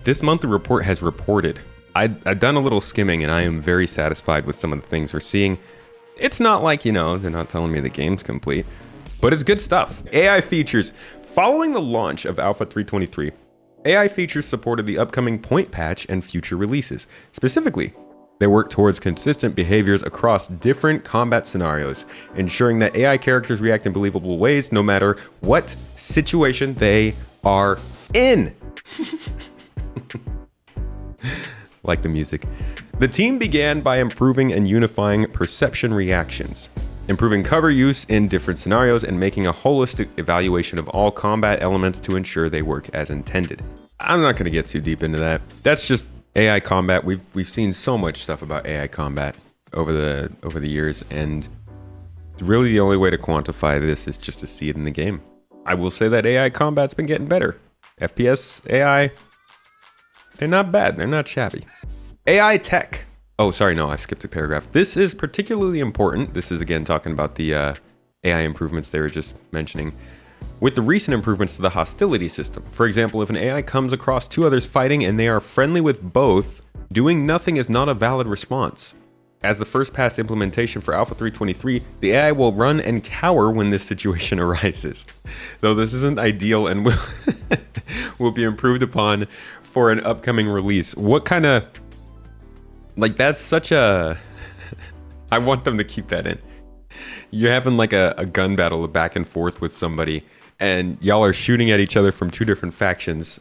This month, the report has reported. I've done a little skimming, and I am very satisfied with some of the things we're seeing. It's not like, they're not telling me the game's complete, but it's good stuff. AI features. Following the launch of Alpha 3.23, AI features supported the upcoming point patch and future releases. Specifically, they work towards consistent behaviors across different combat scenarios, ensuring that AI characters react in believable ways no matter what situation they are in. Like the music. The team began by improving and unifying perception reactions, improving cover use in different scenarios, and making a holistic evaluation of all combat elements to ensure they work as intended. I'm not going to get too deep into that. That's just AI combat. We've seen so much stuff about AI combat over the years, and really the only way to quantify this is just to see it in the game. I will say that AI combat's been getting better. FPS AI, they're not bad. They're not shabby. AI tech. Oh, sorry, no, I skipped a paragraph. This is particularly important. This is, again, talking about the AI improvements they were just mentioning. With the recent improvements to the hostility system. For example, if an AI comes across two others fighting and they are friendly with both, doing nothing is not a valid response. As the first pass implementation for Alpha 3.23, the AI will run and cower when this situation arises. Though this isn't ideal and will be improved upon for an upcoming release. What kind of... that's such a... I want them to keep that in. You're having a gun battle back and forth with somebody, and y'all are shooting at each other from two different factions.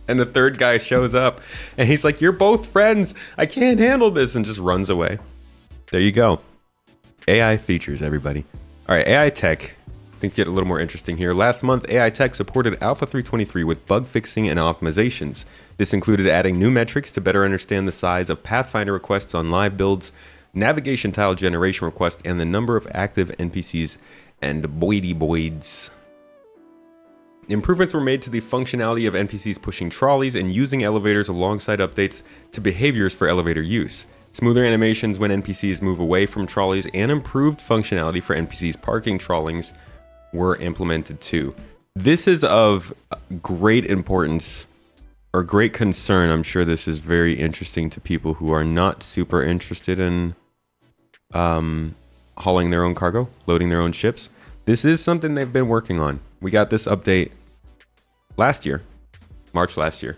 And the third guy shows up, and he's like, "You're both friends. I can't handle this," and just runs away. There you go. AI features, everybody. All right, AI tech. Things get a little more interesting here. Last month, AI tech supported Alpha 3.23 with bug fixing and optimizations. This included adding new metrics to better understand the size of Pathfinder requests on live builds, navigation tile generation requests, and the number of active NPCs and boids. Improvements were made to the functionality of NPCs pushing trolleys and using elevators alongside updates to behaviors for elevator use. Smoother animations when NPCs move away from trolleys and improved functionality for NPCs parking trollings were implemented too. This is of great importance or great concern. I'm sure this is very interesting to people who are not super interested in hauling their own cargo, loading their own ships. This is something they've been working on. We got this update last year, March last year.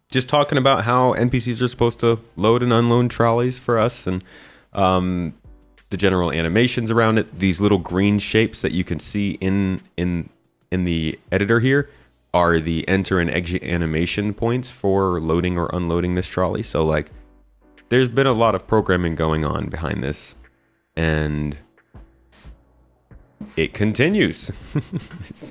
Just talking about how NPCs are supposed to load and unload trolleys for us, and the general animations around it. These little green shapes that you can see in the editor here are the enter and exit animation points for loading or unloading this trolley. So there's been a lot of programming going on behind this, and it continues.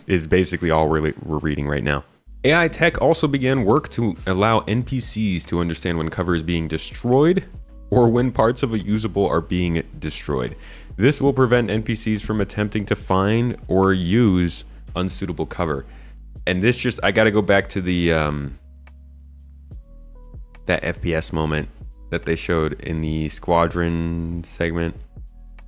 is basically all we're reading right now. AI tech also began work to allow NPCs to understand when cover is being destroyed or when parts of a usable are being destroyed. This will prevent NPCs from attempting to find or use unsuitable cover. And this I gotta go back to the that FPS moment that they showed in the squadron segment.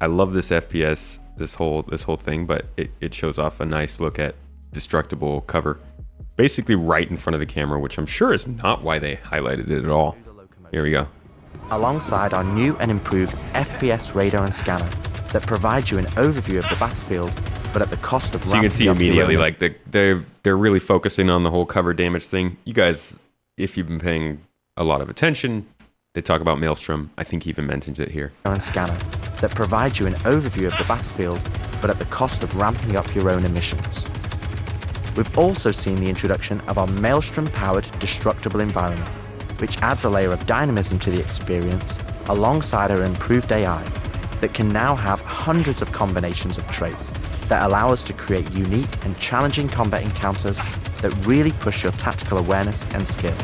I love this FPS, this whole thing, but it shows off a nice look at destructible cover. Basically right in front of the camera, which I'm sure is not why they highlighted it at all. Here we go. Alongside our new and improved FPS radar and scanner that provides you an overview of the battlefield, but at the cost of... So you can see immediately, they're really focusing on the whole cover damage thing. You guys, if you've been paying a lot of attention, they talk about Maelstrom. I think he even mentions it here. And scanner that provides you an overview of the battlefield, but at the cost of ramping up your own emissions. We've also seen the introduction of our Maelstrom-powered destructible environment, which adds a layer of dynamism to the experience alongside our improved AI that can now have hundreds of combinations of traits that allow us to create unique and challenging combat encounters that really push your tactical awareness and skill.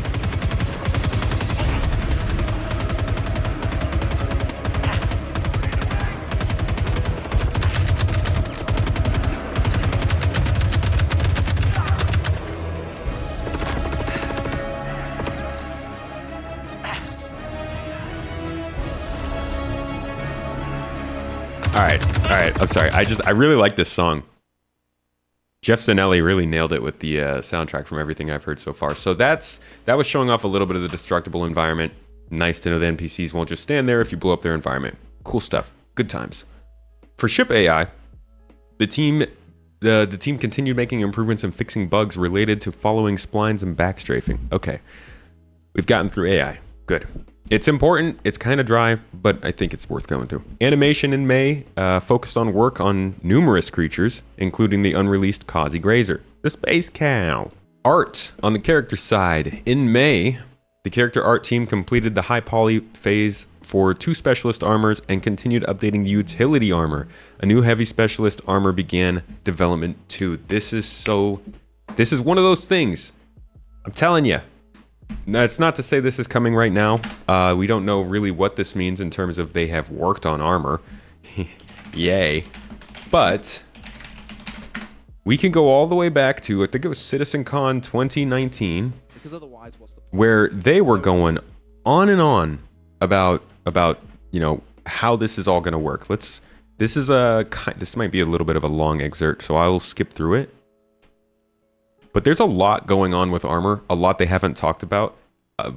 All right. I'm sorry. I really like this song. Jeff Zanelli really nailed it with the soundtrack from everything I've heard so far. So that was showing off a little bit of the destructible environment. Nice to know the NPCs won't just stand there if you blow up their environment. Cool stuff. Good times. For ship AI, the team continued making improvements and fixing bugs related to following splines and backstrafing. Okay. We've gotten through AI. Good. It's important. It's kind of dry, but I think it's worth going through. Animation in May focused on work on numerous creatures, including the unreleased Kazi Grazer, the space cow. Art on the character side. In May, the character art team completed the high poly phase for 2 specialist armors and continued updating the utility armor. A new heavy specialist armor began development too. This is one of those things. I'm telling you. That's not to say this is coming right now. We don't know really what this means in terms of they have worked on armor. Yay. But we can go all the way back to, I think it was CitizenCon 2019, because otherwise, what's the point? where they were going on and on about how this is all going to work. This might be a little bit of a long excerpt, so I will skip through it. But there's a lot going on with armor, a lot they haven't talked about,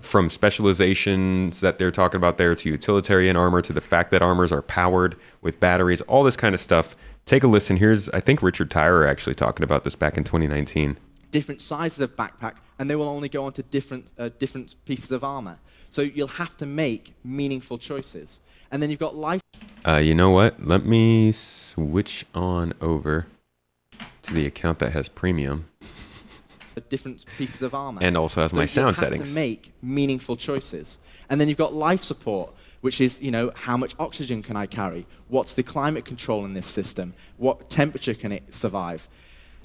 from specializations that they're talking about there to utilitarian armor to the fact that armors are powered with batteries, all this kind of stuff. Take a listen. Here's, I think, Richard Tyrer actually talking about this back in 2019. Different sizes of backpack, and they will only go onto different pieces of armor. So you'll have to make meaningful choices. And then you've got life. You know what? Let me switch on over to the account that has premium. Different pieces of armor. And also has my sound settings. You have to make meaningful choices. And then you've got life support, which is, how much oxygen can I carry? What's the climate control in this system? What temperature can it survive?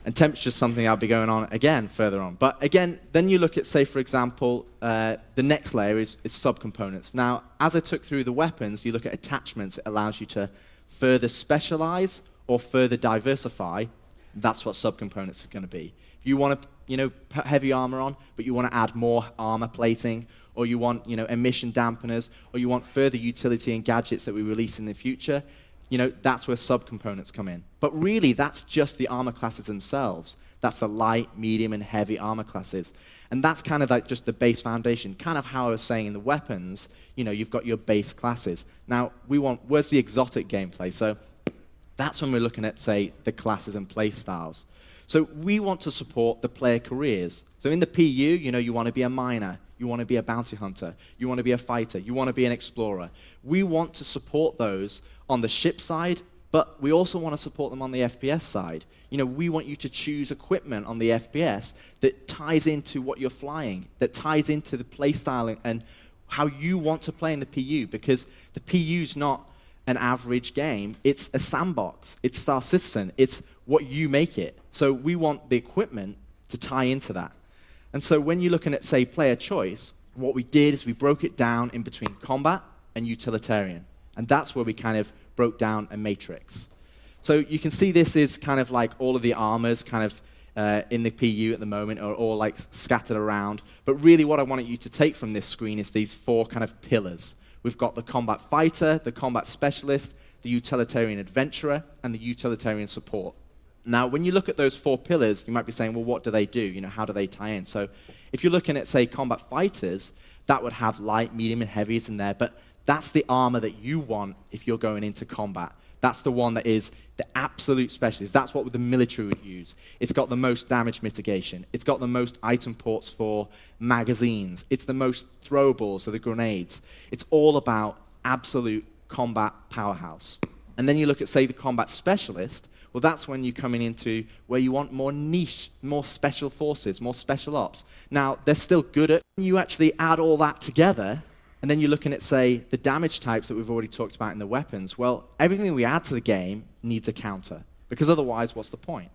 And temperature is something I'll be going on again further on. But again, then you look at, say, for example, the next layer is subcomponents. Now, as I took through the weapons, you look at attachments. It allows you to further specialize or further diversify. That's what subcomponents are going to be. If you want to put heavy armor on, but you want to add more armor plating, or you want emission dampeners, or you want further utility and gadgets that we release in the future, that's where subcomponents come in. But really, that's just the armor classes themselves. That's the light, medium, and heavy armor classes. And that's kind of like just the base foundation, kind of how I was saying in the weapons, you've got your base classes. Now, where's the exotic gameplay? So that's when we're looking at, say, the classes and play styles. So we want to support the player careers. So in the PU, you want to be a miner, you want to be a bounty hunter, you want to be a fighter, you want to be an explorer. We want to support those on the ship side, but we also want to support them on the FPS side. We want you to choose equipment on the FPS that ties into what you're flying, that ties into the play style and how you want to play in the PU, because the PU's not an average game. It's a sandbox. It's Star Citizen. It's what you make it. So we want the equipment to tie into that. And so when you're looking at, say, player choice, what we did is we broke it down in between combat and utilitarian. And that's where we kind of broke down a matrix. So you can see this is kind of like all of the armors kind of in the PU at the moment are all like scattered around. But really what I wanted you to take from this screen is these 4 kind of pillars. We've got the combat fighter, the combat specialist, the utilitarian adventurer, and the utilitarian support. Now, when you look at those 4 pillars, you might be saying, well, what do they do? How do they tie in? So if you're looking at, say, combat fighters, that would have light, medium, and heavies in there, but that's the armor that you want if you're going into combat. That's the one that is the absolute specialist. That's what the military would use. It's got the most damage mitigation. It's got the most item ports for magazines. It's the most throwables, so the grenades. It's all about absolute combat powerhouse. And then you look at, say, the combat specialist. Well, that's when you're coming into where you want more niche, more special forces, more special ops. Now, they're still good at, you actually add all that together, and then you're looking at, say, the damage types that we've already talked about in the weapons. Well, everything we add to the game needs a counter, because otherwise, what's the point?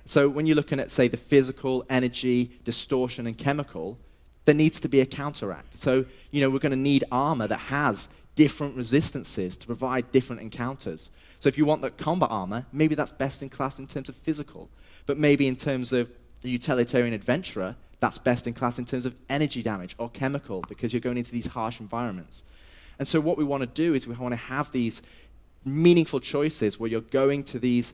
So when you're looking at, say, the physical, energy, distortion, and chemical, there needs to be a counteract. So, we're going to need armor that has different resistances to provide different encounters. So if you want that combat armor, maybe that's best in class in terms of physical. But maybe in terms of the utilitarian adventurer, that's best in class in terms of energy damage or chemical, because you're going into these harsh environments. And so what we want to do is we want to have these meaningful choices where you're going to these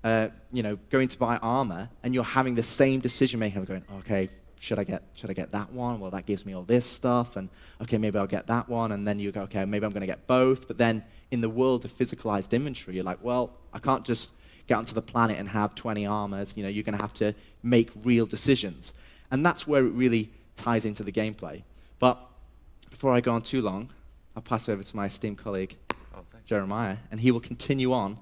going to buy armor, and you're having the same decision making, going, okay, should I get that one? Well, that gives me all this stuff, and okay, maybe I'll get that one, and then you go, okay, maybe I'm going to get both. But then in the world of physicalized inventory, you're like, well, I can't just get onto the planet and have 20 armors. You're going to have to make real decisions, and that's where it really ties into the gameplay. But before I go on too long, I'll pass over to my esteemed colleague, Jeremiah, and he will continue on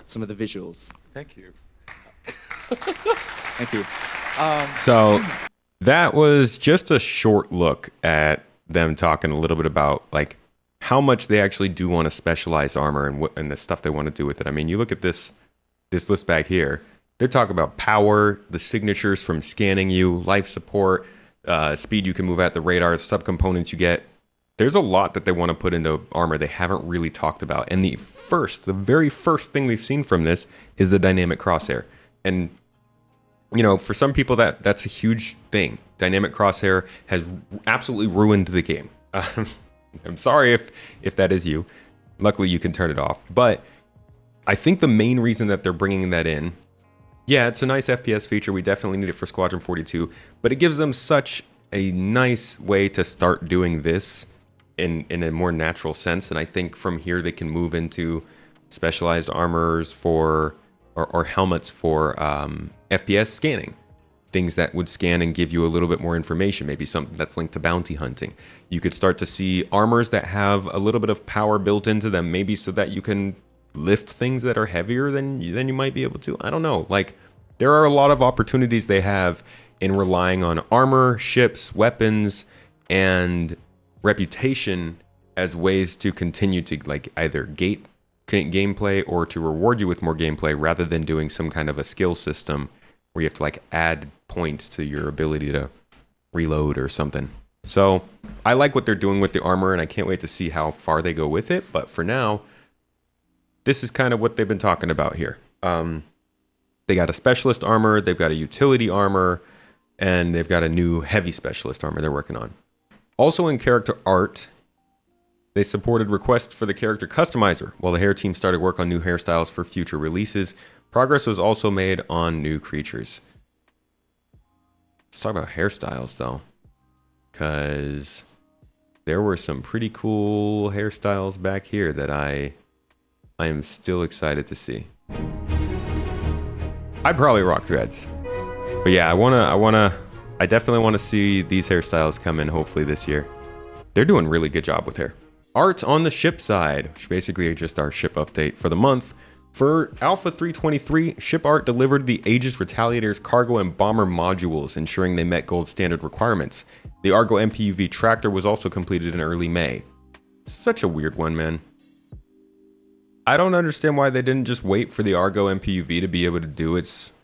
some of the visuals. Thank you. Thank you. So that was just a short look at them talking a little bit about like how much they actually do want to specialize armor and the stuff they want to do with it. I mean, you look at this list back here. They're talking about power, the signatures from scanning you, life support, speed you can move at, the radar, subcomponents you get. There's a lot that they want to put into armor they haven't really talked about. And the very first thing we've seen from this is the dynamic crosshair. And for some people that's a huge thing. Dynamic crosshair has absolutely ruined the game. I'm sorry if that is you. Luckily you can turn it off. But I think the main reason that they're bringing that in, yeah, it's a nice FPS feature. We definitely need it for Squadron 42, but it gives them such a nice way to start doing this in a more natural sense. And I think from here they can move into specialized armors or helmets for FPS scanning. Things that would scan and give you a little bit more information, maybe something that's linked to bounty hunting. You could start to see armors that have a little bit of power built into them, maybe so that you can lift things that are heavier than you might be able to. I don't know. Like, there are a lot of opportunities they have in relying on armor, ships, weapons, and reputation as ways to continue to like either gate gameplay or to reward you with more gameplay, rather than doing some kind of a skill system where you have to like add points to your ability to reload or something. So I like what they're doing with the armor, and I can't wait to see how far they go with it. But for now, this is kind of what they've been talking about here. They got a specialist armor, they've got a utility armor, and they've got a new heavy specialist armor they're working on. Also in character art, they supported requests for the character customizer, while the hair team started work on new hairstyles for future releases. Progress was also made on new creatures. Let's talk about hairstyles though, because there were some pretty cool hairstyles back here that I am still excited to see. I'd probably rock dreads, but yeah, I definitely want to see these hairstyles come in hopefully this year. They're doing a really good job with hair. Art on the ship side, which basically is just our ship update for the month. For Alpha 323, ship art delivered the Aegis Retaliator's cargo and bomber modules, ensuring they met gold standard requirements. The Argo MPUV tractor was also completed in early May. Such a weird one, man. I don't understand why they didn't just wait for the Argo MPUV to be able to do its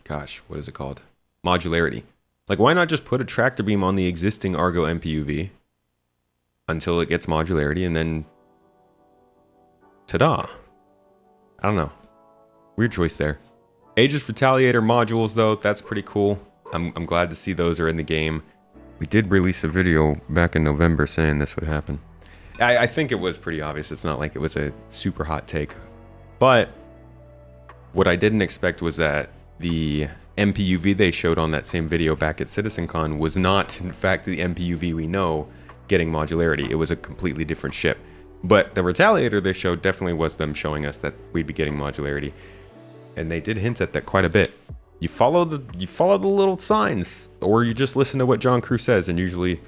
gosh, what is it called? Modularity. Like, why not just put a tractor beam on the existing Argo MPUV until it gets modularity, and then ta-da. I don't know. Weird choice there. Aegis Retaliator modules, though, that's pretty cool. I'm glad to see those are in the game. We did release a video back in November saying this would happen. I think it was pretty obvious. It's not like it was a super hot take. But what I didn't expect was that the MPUV they showed on that same video back at CitizenCon was not, in fact, the MPUV we know getting modularity. It was a completely different ship. But the Retaliator they showed definitely was them showing us that we'd be getting modularity. And they did hint at that quite a bit. You follow the little signs, or you just listen to what John Crew says, and usually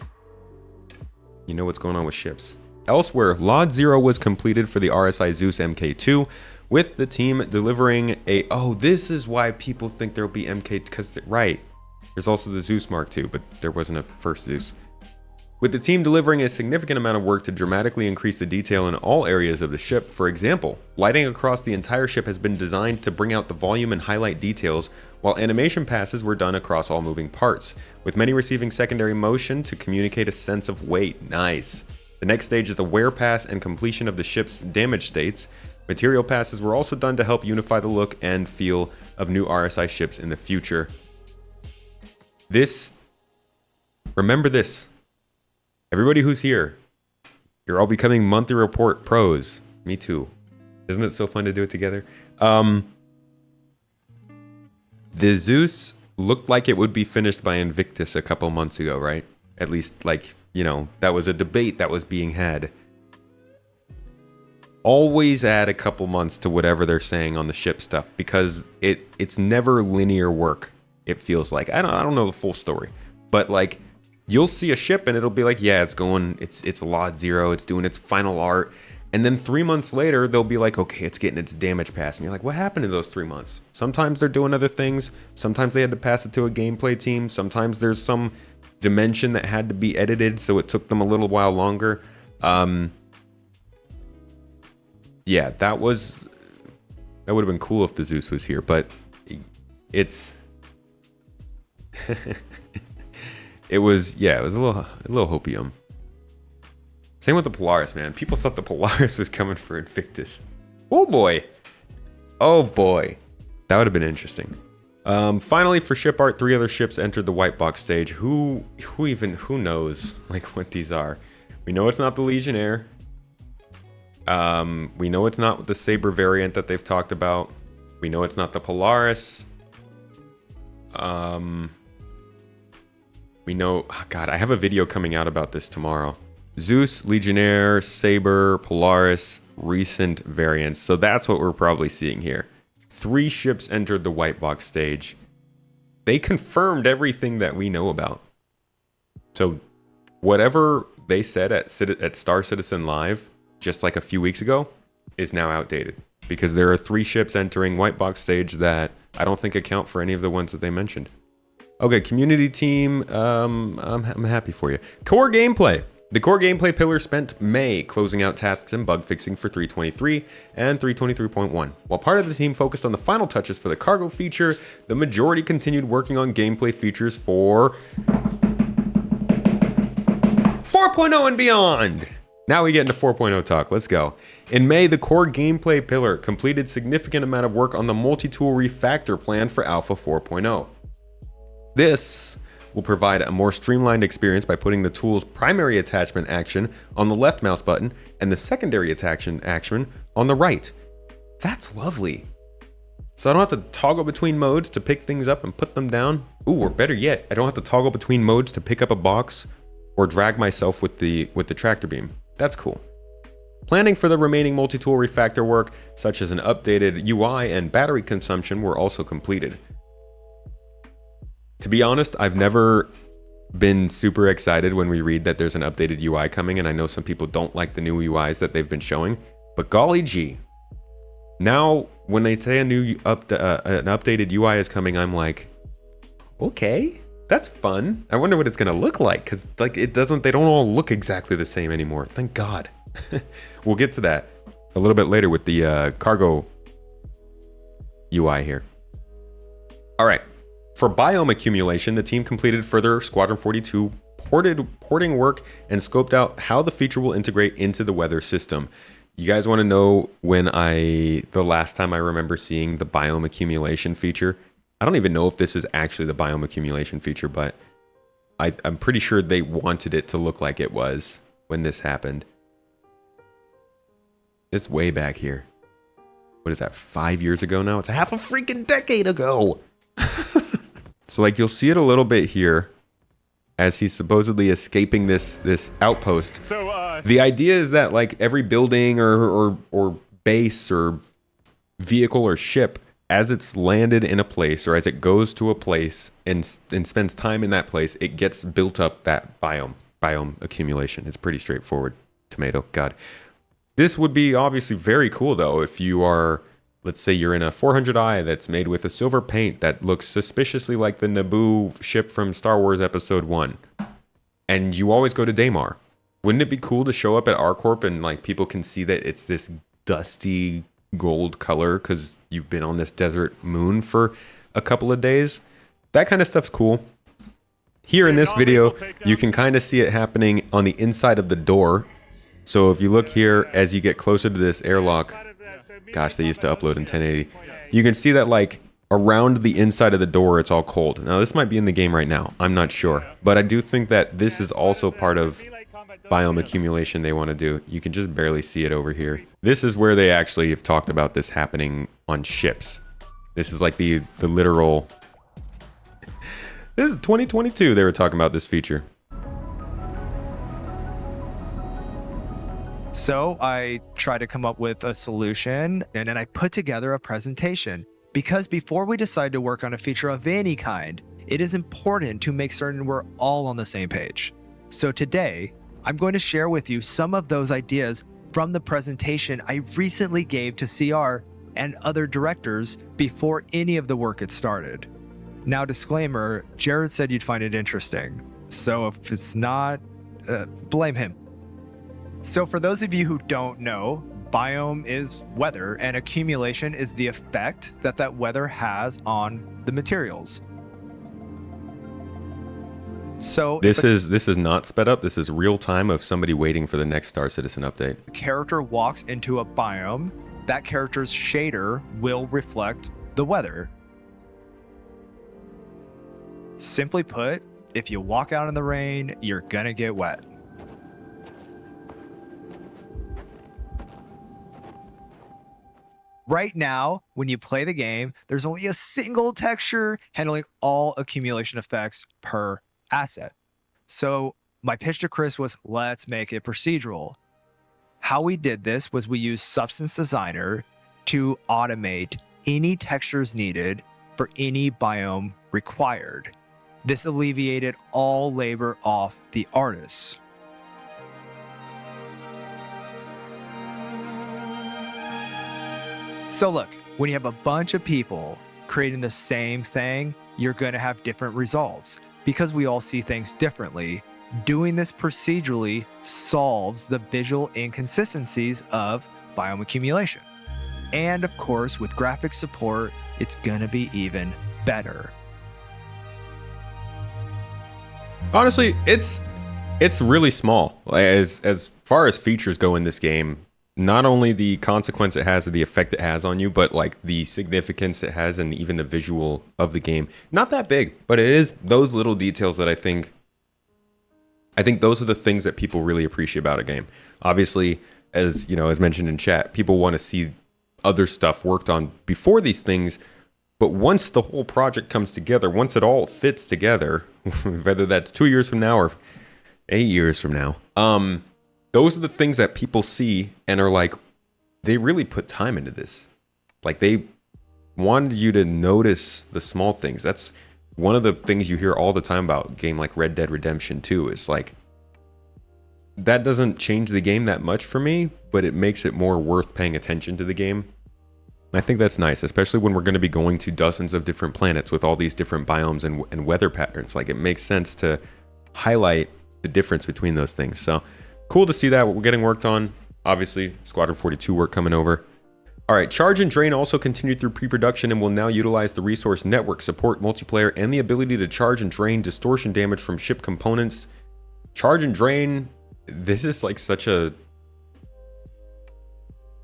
you know what's going on with ships. Elsewhere, Lot 0 was completed for the RSI Zeus Mk2, with the team delivering a... Oh, this is why people think there'll be MK... Because, right, there's also the Zeus Mark II, but there wasn't a first Zeus. With the team delivering a significant amount of work to dramatically increase the detail in all areas of the ship. For example, lighting across the entire ship has been designed to bring out the volume and highlight details, while animation passes were done across all moving parts, with many receiving secondary motion to communicate a sense of weight. Nice. The next stage is the wear pass and completion of the ship's damage states. Material passes were also done to help unify the look and feel of new RSI ships in the future. Remember this. Everybody who's here, You're all becoming monthly report pros. Me too. Isn't it so fun to do it together? The Zeus looked like it would be finished by Invictus a couple months ago, right? At least, like, you know, that was a debate that was being had. Always add a couple months to whatever they're saying on the ship stuff, because it's never linear work, it feels like. I don't know the full story, but like, you'll see a ship and it'll be like, yeah, it's going, it's lot 0, it's doing its final art. And then 3 months later, they'll be like, okay, it's getting its damage pass. And you're like, what happened in those 3 months? Sometimes they're doing other things. Sometimes they had to pass it to a gameplay team. Sometimes there's some dimension that had to be edited, so it took them a little while longer. Yeah, that would have been cool if the Zeus was here, but it's it was a little hopium. Same with the Polaris, man. People thought the Polaris was coming for Invictus. Oh boy. That would have been interesting. Finally, for ship art, 3 other ships entered the white box stage. Who knows like what these are? We know it's not the Legionnaire. We know it's not the Saber variant that they've talked about. We know it's not the Polaris. We know, oh God, I have a video coming out about this tomorrow. Zeus, Legionnaire, Saber, Polaris, recent variants. So that's what we're probably seeing here. 3 ships entered the white box stage. They confirmed everything that we know about. So whatever they said at Star Citizen Live just like a few weeks ago is now outdated, because there are 3 ships entering white box stage that I don't think account for any of the ones that they mentioned. Okay, community team, I'm happy for you. Core gameplay. The core gameplay pillar spent May closing out tasks and bug fixing for 3.23 and 3.23.1. While part of the team focused on the final touches for the cargo feature, the majority continued working on gameplay features for 4.0 and beyond. Now we get into 4.0 talk. Let's go. In May, the core gameplay pillar completed significant amount of work on the multi-tool refactor plan for Alpha 4.0. This will provide a more streamlined experience by putting the tool's primary attachment action on the left mouse button and the secondary attachment action on the right. That's lovely. So I don't have to toggle between modes to pick things up and put them down. Ooh, or better yet, I don't have to toggle between modes to pick up a box or drag myself with the tractor beam. That's cool. Planning for the remaining multi-tool refactor work, such as an updated UI and battery consumption, were also completed. To be honest, I've never been super excited when we read that there's an updated UI coming, and I know some people don't like the new UIs that they've been showing, but golly gee. Now, when they say an updated UI is coming, I'm like, okay, that's fun. I wonder what it's gonna look like, because like they don't all look exactly the same anymore. Thank God. We'll get to that a little bit later with the cargo UI here. All right. For biome accumulation, the team completed further Squadron 42 porting work and scoped out how the feature will integrate into the weather system. You guys want to know when the last time I remember seeing the biome accumulation feature? I don't even know if this is actually the biome accumulation feature, but I'm pretty sure they wanted it to look like it was when this happened. It's way back here. What is that, 5 years ago now? It's a half a freaking decade ago! So like you'll see it a little bit here as he's supposedly escaping this outpost. So the idea is that like every building or base or vehicle or ship, as it's landed in a place or as it goes to a place and spends time in that place, it gets built up that biome accumulation. It's pretty straightforward. Tomato, God. This would be obviously very cool though if you are, let's say you're in a 400i that's made with a silver paint that looks suspiciously like the Naboo ship from Star Wars Episode 1. And you always go to Daymar. Wouldn't it be cool to show up at ArcCorp and like people can see that it's this dusty gold color because you've been on this desert moon for a couple of days? That kind of stuff's cool. Here in this video, you can kind of see it happening on the inside of the door. So if you look here, as you get closer to this airlock, gosh, they used to upload in 1080. You can see that like around the inside of the door, it's all cold. Now this might be in the game right now. I'm not sure. But I do think that this is also part of biome accumulation they want to do. You can just barely see it over here. This is where they actually have talked about this happening on ships. This is like the literal... This is 2022 they were talking about this feature. So I tried to come up with a solution, and then I put together a presentation. Because before we decide to work on a feature of any kind, it is important to make certain we're all on the same page. So today, I'm going to share with you some of those ideas from the presentation I recently gave to CR and other directors before any of the work had started. Now, disclaimer, Jared said you'd find it interesting. So if it's not, blame him. So for those of you who don't know, biome is weather and accumulation is the effect that weather has on the materials. So this is not sped up. This is real time of somebody waiting for the next Star Citizen update. a character walks into a biome, that character's shader will reflect the weather. Simply put, if you walk out in the rain, you're gonna get wet. Right now, when you play the game, there's only a single texture handling all accumulation effects per asset. So my pitch to Chris was, let's make it procedural. How we did this was we used Substance Designer to automate any textures needed for any biome required. This alleviated all labor off the artists. So look, when you have a bunch of people creating the same thing, you're going to have different results. Because we all see things differently, doing this procedurally solves the visual inconsistencies of biome accumulation. And of course, with graphic support, it's going to be even better. Honestly, it's really small. As far as features go in this game, not only the consequence it has or the effect it has on you, but like the significance it has and even the visual of the game. Not that big, but it is those little details that I think those are the things that people really appreciate about a game. Obviously, as you know, as mentioned in chat, people want to see other stuff worked on before these things. But once the whole project comes together, once it all fits together, whether that's 2 years from now or 8 years from now, those are the things that people see and are like, they really put time into this. Like they wanted you to notice the small things. That's one of the things you hear all the time about a game like Red Dead Redemption 2 is like, that doesn't change the game that much for me, but it makes it more worth paying attention to the game. I think that's nice, especially when we're going to be going to dozens of different planets with all these different biomes and weather patterns. Like it makes sense to highlight the difference between those things. So cool to see that we're getting worked on. Obviously, Squadron 42 work coming over. All right, Charge and Drain also continued through pre-production and will now utilize the resource network, support multiplayer, and the ability to charge and drain distortion damage from ship components. Charge and Drain, this is like this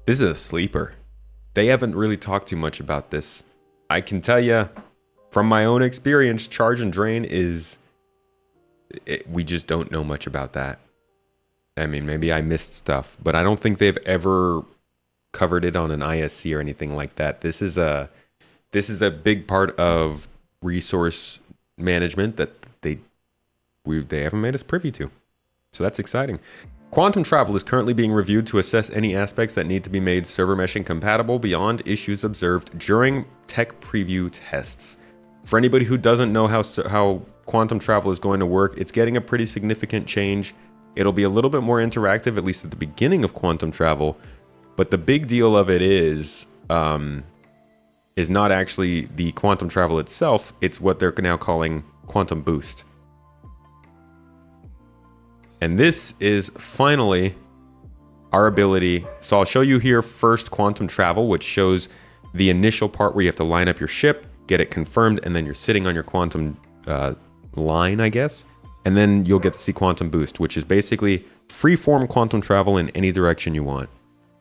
is a sleeper. They haven't really talked too much about this. I can tell you from my own experience, Charge and Drain we just don't know much about that. I mean, maybe I missed stuff, but I don't think they've ever covered it on an ISC or anything like that. This is a big part of resource management that they haven't made us privy to. So that's exciting. Quantum travel is currently being reviewed to assess any aspects that need to be made server meshing compatible beyond issues observed during tech preview tests. For anybody who doesn't know how quantum travel is going to work, it's getting a pretty significant change. It'll be a little bit more interactive, at least at the beginning of quantum travel. But the big deal of it is not actually the quantum travel itself. It's what they're now calling quantum boost. And this is finally our ability. So I'll show you here first quantum travel, which shows the initial part where you have to line up your ship, get it confirmed, and then you're sitting on your quantum line, I guess. And then you'll get to see quantum boost, which is basically free-form quantum travel in any direction you want.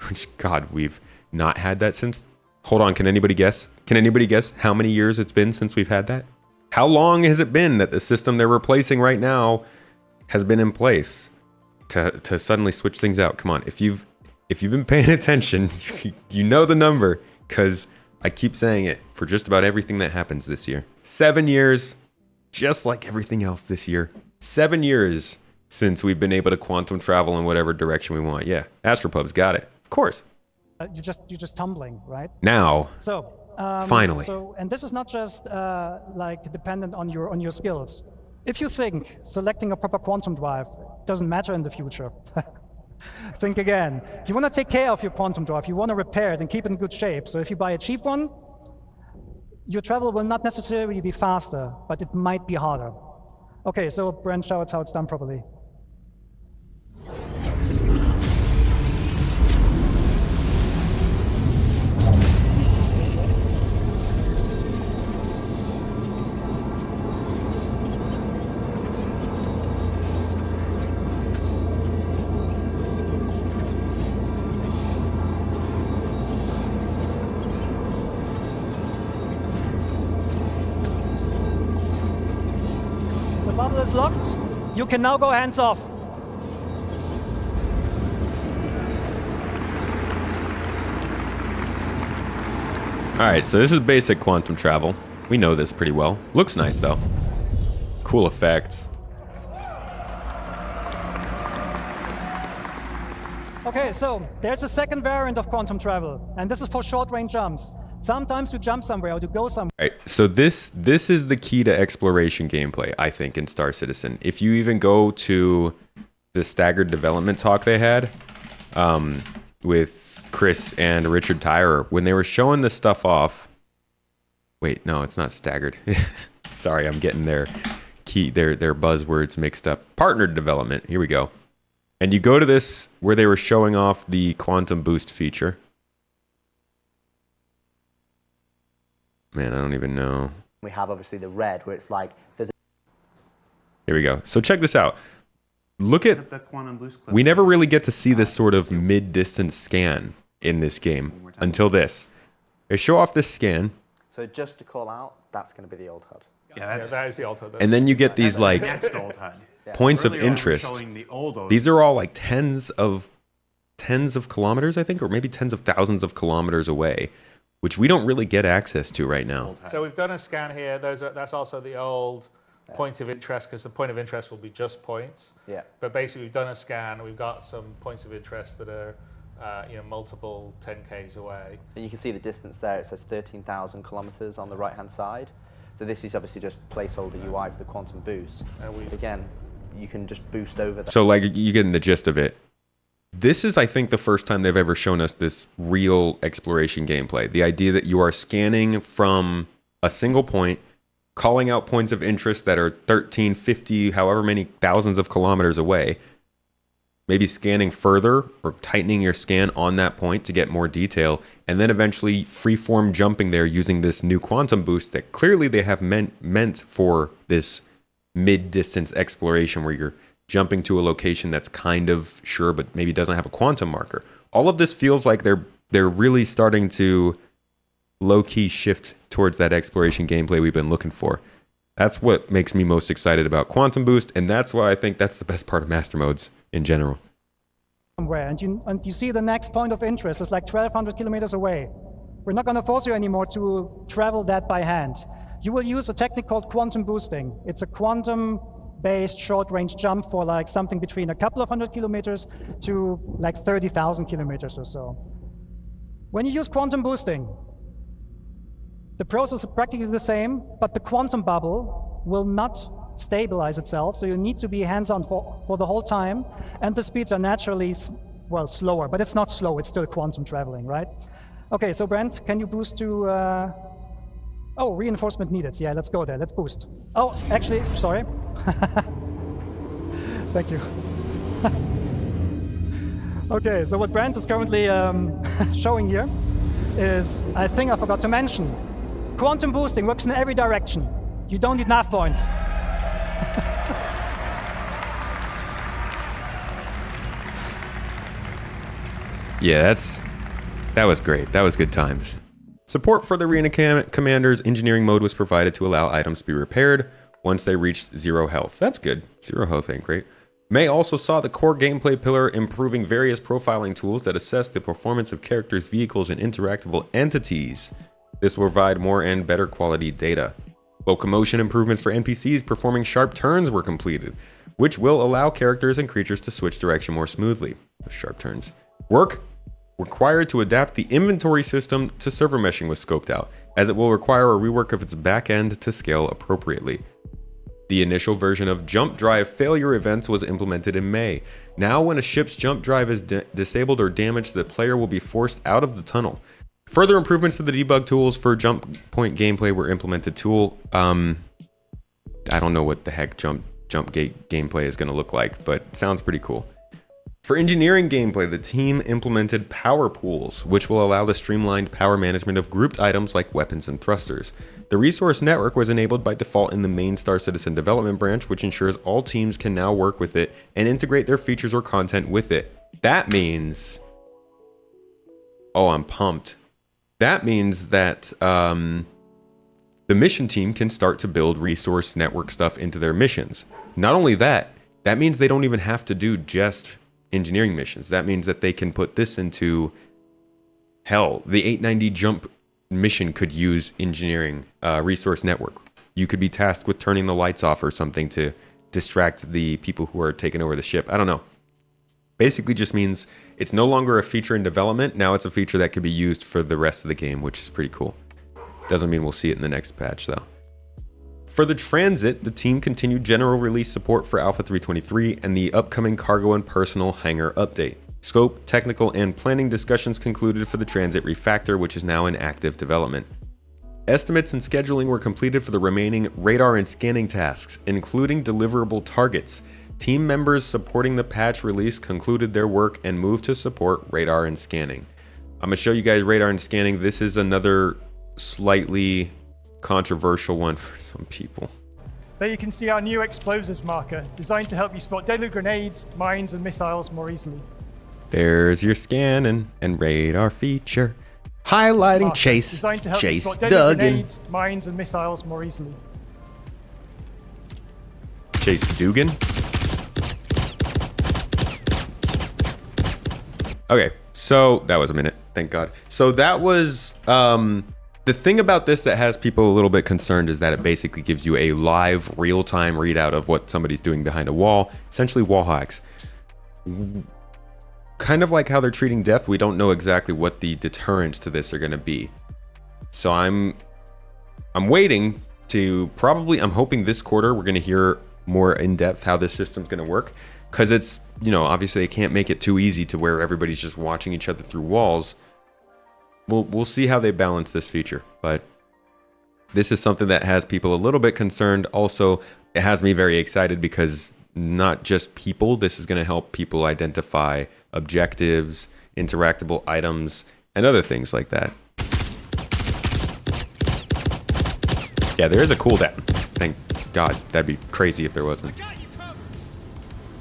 Which, God, we've not had that since... Hold on, can anybody guess? Can anybody guess how many years it's been since we've had that? How long has it been that the system they're replacing right now has been in place? to suddenly switch things out. Come on, if you've been paying attention, you know the number, because I keep saying it for just about everything that happens this year. 7 years, just like everything else this year. 7 years since we've been able to quantum travel in whatever direction we want. Yeah, Astropub's got it, of course. You're just tumbling, right? Now, So finally. So, and this is not just like dependent on your skills. If you think selecting a proper quantum drive doesn't matter in the future, think again. You want to take care of your quantum drive. You want to repair it and keep it in good shape. So if you buy a cheap one, your travel will not necessarily be faster, but it might be harder. Okay, so Brent showed how it's done properly. The bubble is locked. You can now go hands off. All right, so this is basic quantum travel. We know this pretty well. Looks nice though. Cool effects. Okay, so there's a second variant of quantum travel, and this is for short-range jumps. Sometimes you jump somewhere or you go somewhere. All right, so this is the key to exploration gameplay, I think, in Star Citizen. If you even go to the staggered development talk they had with Chris and Richard Tyrer, when they were showing this stuff off. Wait, no, it's not staggered. Sorry, I'm getting their buzzwords mixed up. Partnered development. Here we go. And you go to this where they were showing off the quantum boost feature. Man, I don't even know. We have obviously the red where it's like there's Here we go. So check this out. Look at the quantum boost clip. we never really get to see this sort of mid-distance scan in this game until this. They show off this scan, so just to call out, that's going to be the old HUD. Yeah, That is the alto. and then you get these like next old HUD. points of Earlier on, interest. showing the old These are all like tens of kilometers, I think, or maybe tens of thousands of kilometers away, which we don't really get access to right now. So we've done a scan here. That's also the old point of interest, because the point of interest will be just points. Yeah. But basically, we've done a scan. We've got some points of interest that are, multiple 10Ks away. And you can see the distance there. It says 13,000 kilometers on the right-hand side. So this is obviously just placeholder UI for the quantum boost. And Again, you can just boost over that. So like you getting the gist of it. This is, I think, the first time they've ever shown us this real exploration gameplay. The idea that you are scanning from a single point, calling out points of interest that are 13, 50, however many thousands of kilometers away, maybe scanning further or tightening your scan on that point to get more detail, and then eventually freeform jumping there using this new quantum boost that clearly they have meant for this mid-distance exploration where you're jumping to a location that's kind of sure but maybe doesn't have a quantum marker. All of this feels like they're really starting to low-key shift towards that exploration gameplay we've been looking for. That's what makes me most excited about Quantum Boost, and that's why I think that's the best part of Master Modes in general. Somewhere, and you see the next point of interest is like 1,200 kilometers away. We're not going to force you anymore to travel that by hand. You will use a technique called quantum boosting. It's a quantum-based short-range jump for like something between a couple of hundred kilometers to like 30,000 kilometers or so. When you use quantum boosting, the process is practically the same, but the quantum bubble will not stabilize itself, so you need to be hands-on for the whole time, and the speeds are naturally, slower, but it's not slow, it's still quantum traveling, right? Okay, so Brent, can you boost to, reinforcement needed. Yeah, let's go there, let's boost. Oh, actually, sorry. Thank you. Okay, so what Brent is currently showing here is, I think I forgot to mention, quantum boosting works in every direction. You don't need nav points. Yeah, that was great. That was good times. Support for the Arena Commander's engineering mode was provided to allow items to be repaired once they reached 0 health. That's good. 0 health ain't great. May also saw the core gameplay pillar improving various profiling tools that assess the performance of characters, vehicles, and interactable entities. This will provide more and better quality data. Locomotion improvements for NPCs performing sharp turns were completed, which will allow characters and creatures to switch direction more smoothly. Sharp turns. Work required to adapt the inventory system to server meshing was scoped out, as it will require a rework of its back end to scale appropriately. The initial version of jump drive failure events was implemented in May. Now when a ship's jump drive is disabled or damaged, the player will be forced out of the tunnel. Further improvements to the debug tools for jump point gameplay were implemented. I don't know what the heck jump gate gameplay is going to look like, but sounds pretty cool. For engineering gameplay, the team implemented power pools, which will allow the streamlined power management of grouped items like weapons and thrusters. The resource network was enabled by default in the main Star Citizen development branch, which ensures all teams can now work with it and integrate their features or content with it. That means... Oh, I'm pumped. That means that the mission team can start to build resource network stuff into their missions. Not only that, that means they don't even have to do just engineering missions. That means that they can put this into... Hell, the 890 jump mission could use engineering resource network. You could be tasked with turning the lights off or something to distract the people who are taking over the ship. I don't know. Basically just means it's no longer a feature in development. Now it's a feature that could be used for the rest of the game, which is pretty cool. Doesn't mean we'll see it in the next patch though. For the transit, the team continued general release support for Alpha 323 and the upcoming cargo and personal hangar update. Scope, technical, and planning discussions concluded for the transit refactor, which is now in active development. Estimates and scheduling were completed for the remaining radar and scanning tasks, including deliverable targets. Team members supporting the patch release concluded their work and moved to support radar and scanning. I'm going to show you guys radar and scanning. This is another slightly controversial one for some people. There you can see our new explosives marker, designed to help you spot deadly grenades, mines, and missiles more easily. There's your scan and radar feature, highlighting Marker, Chase designed to help you spot deadly Duggan. grenades, mines, and missiles more easily. Chase Dugan. Okay, so that was a minute, thank God. So that was the thing about this that has people a little bit concerned is that it basically gives you a live, real-time readout of what somebody's doing behind a wall, essentially wall hacks. Kind of like how they're treating death, we don't know exactly what the deterrents to this are going to be. So I'm waiting to I'm hoping this quarter we're going to hear more in depth how this system's going to work, because it's, you know, obviously they can't make it too easy to where everybody's just watching each other through walls. We'll see how they balance this feature, but this is something that has people a little bit concerned. Also, it has me very excited because not just people, this is going to help people identify objectives, interactable items, and other things like that. Yeah, there is a cooldown. Thank God, that'd be crazy if there wasn't.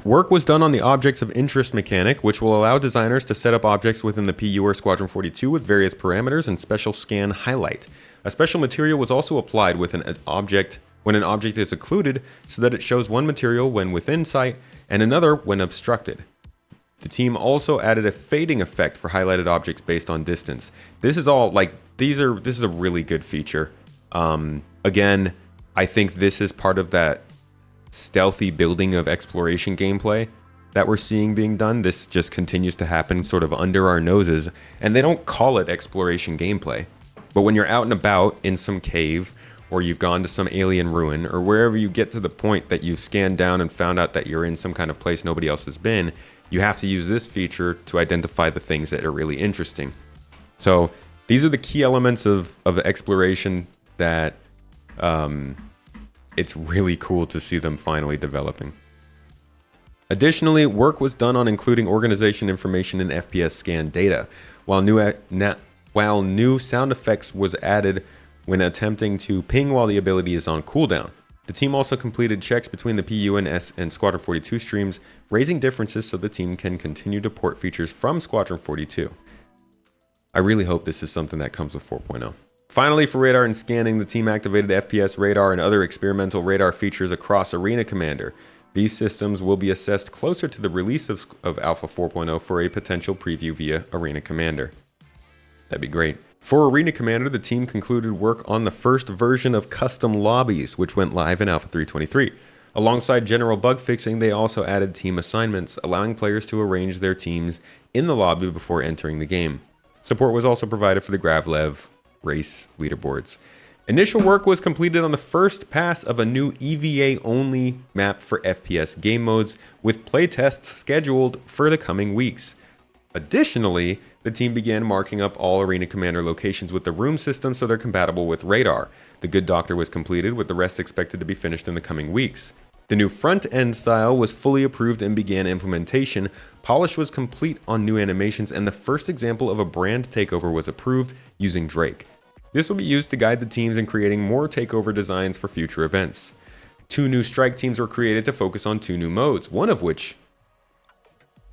Work was done on the objects of interest mechanic, which will allow designers to set up objects within the PU or Squadron 42 with various parameters and special scan highlight. A special material was also applied with an object when an object is occluded so that it shows one material when within sight and another when obstructed. The team also added a fading effect for highlighted objects based on distance. This is all like, this is a really good feature. Again, I think this is part of that stealthy building of exploration gameplay that we're seeing being done. This just continues to happen sort of under our noses, and they don't call it exploration gameplay. But when you're out and about in some cave, or you've gone to some alien ruin, or wherever you get to the point that you scanned down and found out that you're in some kind of place nobody else has been, you have to use this feature to identify the things that are really interesting. So these are the key elements of exploration that it's really cool to see them finally developing. Additionally, work was done on including organization information in FPS scan data, while new sound effects was added when attempting to ping while the ability is on cooldown. The team also completed checks between the PU and Squadron 42 streams, raising differences so the team can continue to port features from Squadron 42. I really hope this is something that comes with 4.0. Finally, for radar and scanning, the team activated FPS radar and other experimental radar features across Arena Commander. These systems will be assessed closer to the release of Alpha 4.0 for a potential preview via Arena Commander. That'd be great. For Arena Commander, the team concluded work on the first version of custom lobbies, which went live in Alpha 3.23. Alongside general bug fixing, they also added team assignments, allowing players to arrange their teams in the lobby before entering the game. Support was also provided for the Gravlev race leaderboards. Initial work was completed on the first pass of a new EVA-only map for FPS game modes, with playtests scheduled for the coming weeks. Additionally, the team began marking up all Arena Commander locations with the room system so they're compatible with radar. The Good Doctor was completed, with the rest expected to be finished in the coming weeks. The new front-end style was fully approved and began implementation. Polish was complete on new animations, and the first example of a brand takeover was approved using Drake. This will be used to guide the teams in creating more takeover designs for future events. 2 new strike teams were created to focus on 2 new modes, one of which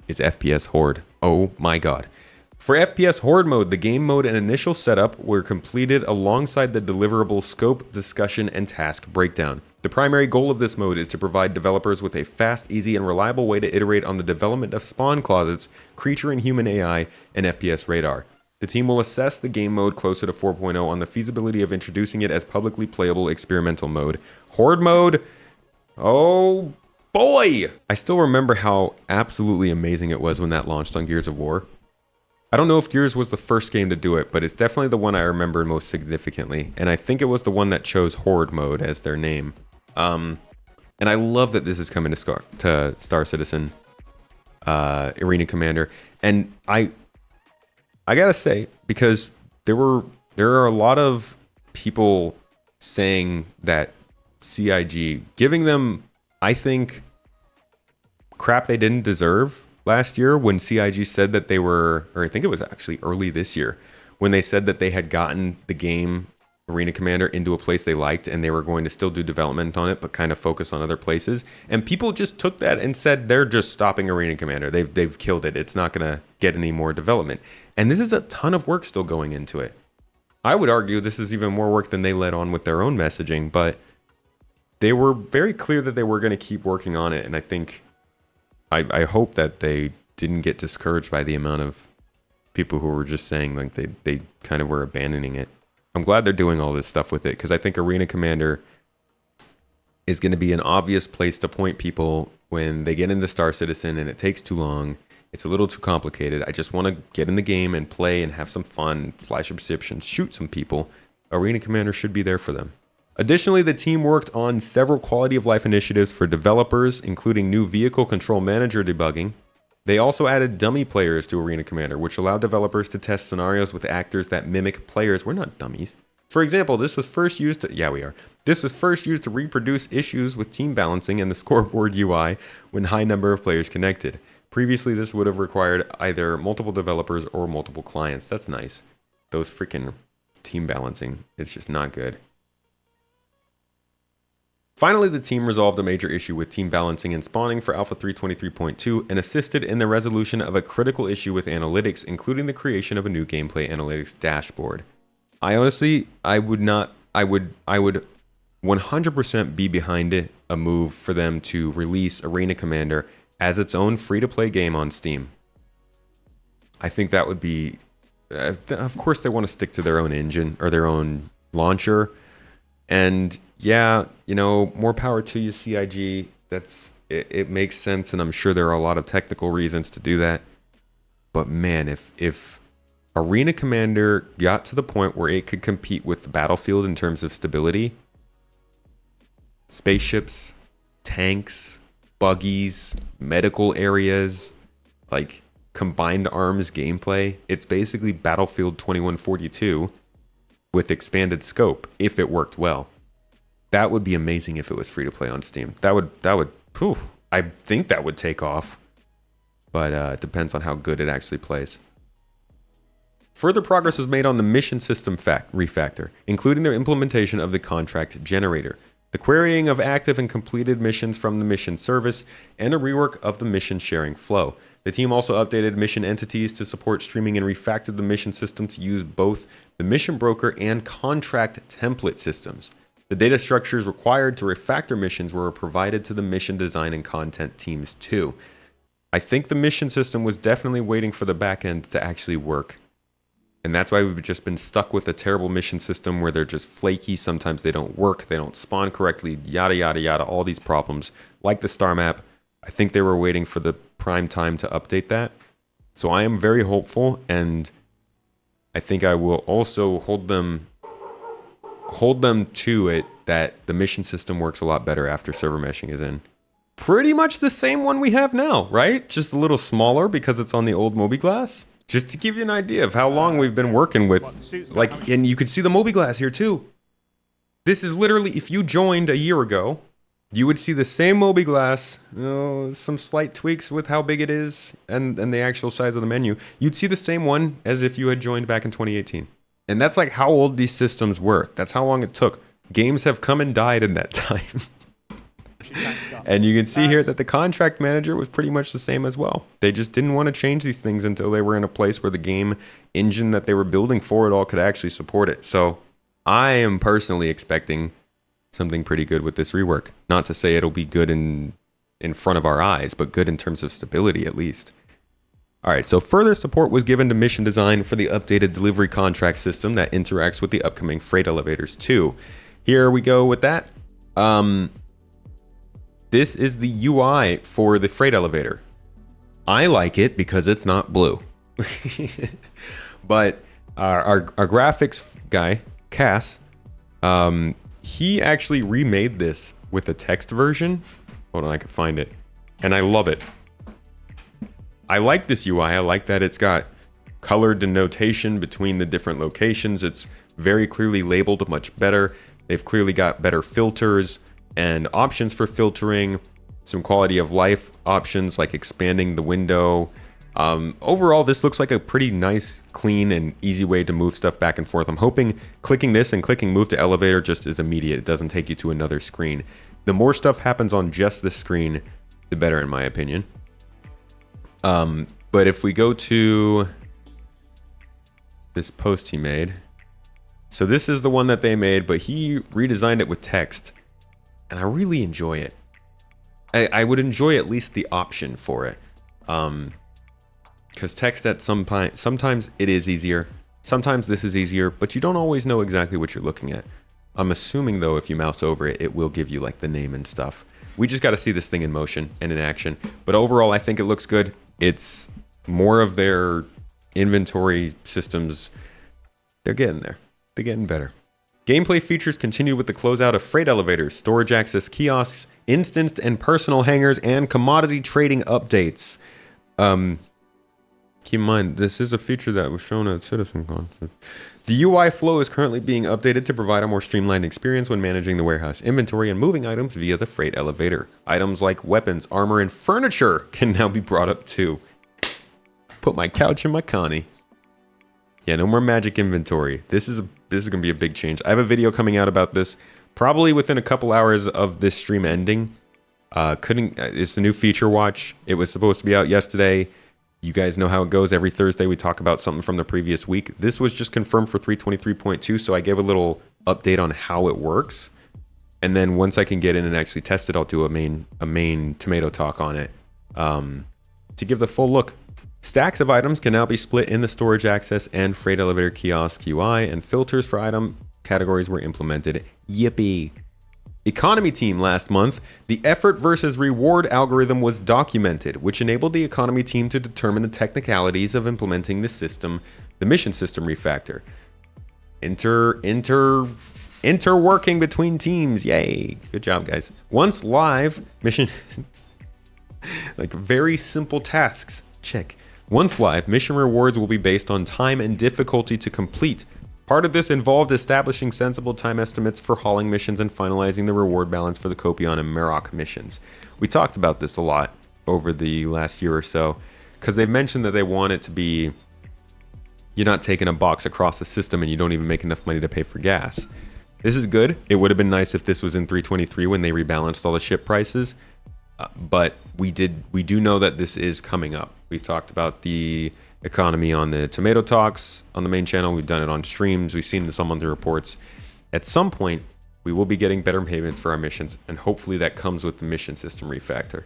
is FPS Horde. Oh my god. For FPS Horde mode, the game mode and initial setup were completed alongside the deliverable scope, discussion, and task breakdown. The primary goal of this mode is to provide developers with a fast, easy, and reliable way to iterate on the development of spawn closets, creature and human AI, and FPS radar. The team will assess the game mode closer to 4.0 on the feasibility of introducing it as publicly playable experimental mode. Horde mode? Oh boy! I still remember how absolutely amazing it was when that launched on Gears of War. I don't know if Gears was the first game to do it, but it's definitely the one I remember most significantly, and I think it was the one that chose Horde mode as their name. And I love that this is coming to Star Citizen, Arena Commander, and I gotta say, because there are a lot of people saying that CIG, giving them, I think, crap they didn't deserve last year when CIG said that they were, or I think it was actually early this year, when they said that they had gotten the game Arena Commander into a place they liked and they were going to still do development on it but kind of focus on other places, and people just took that and said they're just stopping Arena Commander. They've killed it. It's not going to get any more development. And this is a ton of work still going into it. I would argue this is even more work than they let on with their own messaging, but they were very clear that they were going to keep working on it, and I think I hope that they didn't get discouraged by the amount of people who were just saying like they kind of were abandoning it. I'm glad they're doing all this stuff with it, because I think Arena Commander is going to be an obvious place to point people when they get into Star Citizen and it takes too long. It's a little too complicated. I just want to get in the game and play and have some fun, flash a perception, shoot some people. Arena Commander should be there for them. Additionally, the team worked on several quality of life initiatives for developers, including new vehicle control manager debugging. They also added dummy players to Arena Commander, which allowed developers to test scenarios with actors that mimic players. We're not dummies. For example, this was first used to... This was first used to reproduce issues with team balancing and the scoreboard UI when high number of players connected. Previously, this would have required either multiple developers or multiple clients. That's nice. Those freaking team balancing, it's just not good. Finally, the team resolved a major issue with team balancing and spawning for Alpha 3.23.2 and assisted in the resolution of a critical issue with analytics, including the creation of a new gameplay analytics dashboard. I would 100% be behind it, a move for them to release Arena Commander as its own free-to-play game on Steam. I think that would be... of course, they want to stick to their own engine or their own launcher. And yeah, you know, more power to you, CIG. It makes sense, and I'm sure there are a lot of technical reasons to do that. But man, if Arena Commander got to the point where it could compete with the Battlefield in terms of stability, spaceships, tanks, buggies, medical areas, like combined arms gameplay, it's basically Battlefield 2142 with expanded scope if it worked well. That would be amazing if it was free to play on Steam. That would I think that would take off. But it depends on how good it actually plays. Further progress was made on the mission system refactor, including their implementation of the contract generator, the querying of active and completed missions from the mission service, and a rework of the mission sharing flow. The team also updated mission entities to support streaming and refactored the mission system to use both the mission broker and contract template systems. The data structures required to refactor missions were provided to the mission design and content teams too. I think the mission system was definitely waiting for the back end to actually work. And that's why we've just been stuck with a terrible mission system where they're just flaky. Sometimes they don't work, they don't spawn correctly, yada, yada, yada, all these problems. Like the star map, I think they were waiting for the prime time to update that. So I am very hopeful, and I think I will also hold them to it that the mission system works a lot better after server meshing is in. Pretty much the same one we have now, right? Just a little smaller because it's on the old mobiGlas. Just to give you an idea of how long we've been working with, like, and you can see the mobiGlas here too. This is literally, if you joined a year ago, you would see the same mobiGlas, some slight tweaks with how big it is and the actual size of the menu. You'd see the same one as if you had joined back in 2018. And that's like how old these systems were. That's how long it took. Games have come and died in that time. And you can see here that the contract manager was pretty much the same as well. They just didn't want to change these things until they were in a place where the game engine that they were building for it all could actually support it. So I am personally expecting something pretty good with this rework. Not to say it'll be good in front of our eyes, but good in terms of stability at least. All right, so further support was given to mission design for the updated delivery contract system that interacts with the upcoming freight elevators too. Here we go with that. This is the UI for the freight elevator. I like it because it's not blue. But our graphics guy, Cass, he actually remade this with a text version. Hold on, I can find it. And I love it. I like this UI. I like that it's got colored denotation between the different locations. It's very clearly labeled much better. They've clearly got better filters and options for filtering, some quality of life options like expanding the window. Overall, this looks like a pretty nice, clean, and easy way to move stuff back and forth. I'm hoping clicking this and clicking move to elevator just is immediate. It doesn't take you to another screen. The more stuff happens on just this screen, the better in my opinion. But if we go to this post he made, so this is the one that they made, but he redesigned it with text. And I really enjoy it. I would enjoy at least the option for it. Because text at some point, sometimes it is easier. Sometimes this is easier, but you don't always know exactly what you're looking at. I'm assuming though, if you mouse over it, it will give you like the name and stuff. We just got to see this thing in motion and in action. But overall, I think it looks good. It's more of their inventory systems. They're getting there. They're getting better. Gameplay features continued with the closeout of freight elevators, storage access kiosks, instanced and personal hangars, and commodity trading updates. Keep in mind, this is a feature that was shown at CitizenCon. The UI flow is currently being updated to provide a more streamlined experience when managing the warehouse inventory and moving items via the freight elevator. Items like weapons, armor, and furniture can now be brought up too. Put my couch in my Connie. Yeah, no more magic inventory. This is gonna be a big change. I have a video coming out about this probably within a couple hours of this stream ending. It's the new feature watch. It was supposed to be out yesterday. You guys know how it goes. Every Thursday we talk about something from the previous week. This was just confirmed for 3.23.2, so I gave a little update on how it works. And then once I can get in and actually test it, I'll do a main tomato talk on it to give the full look. Stacks of items can now be split in the storage access and freight elevator kiosk UI, and filters for item categories were implemented. Yippee. Economy team last month, the effort versus reward algorithm was documented, which enabled the economy team to determine the technicalities of implementing the mission system refactor. Interworking between teams. Yay. Good job, guys. Once live, mission like very simple tasks. Check. Once live, mission rewards will be based on time and difficulty to complete. Part of this involved establishing sensible time estimates for hauling missions and finalizing the reward balance for the Kopion and Merok missions. We talked about this a lot over the last year or so, because they've mentioned that they want it to be, you're not taking a box across the system and you don't even make enough money to pay for gas. This is good. It would have been nice if this was in 3.23 when they rebalanced all the ship prices. But we do know that this is coming up. We've talked about the economy on the Tomato Talks on the main channel. We've done it on streams. We've seen some on the reports. At some point, We will be getting better payments for our missions, and hopefully that comes with the mission system refactor.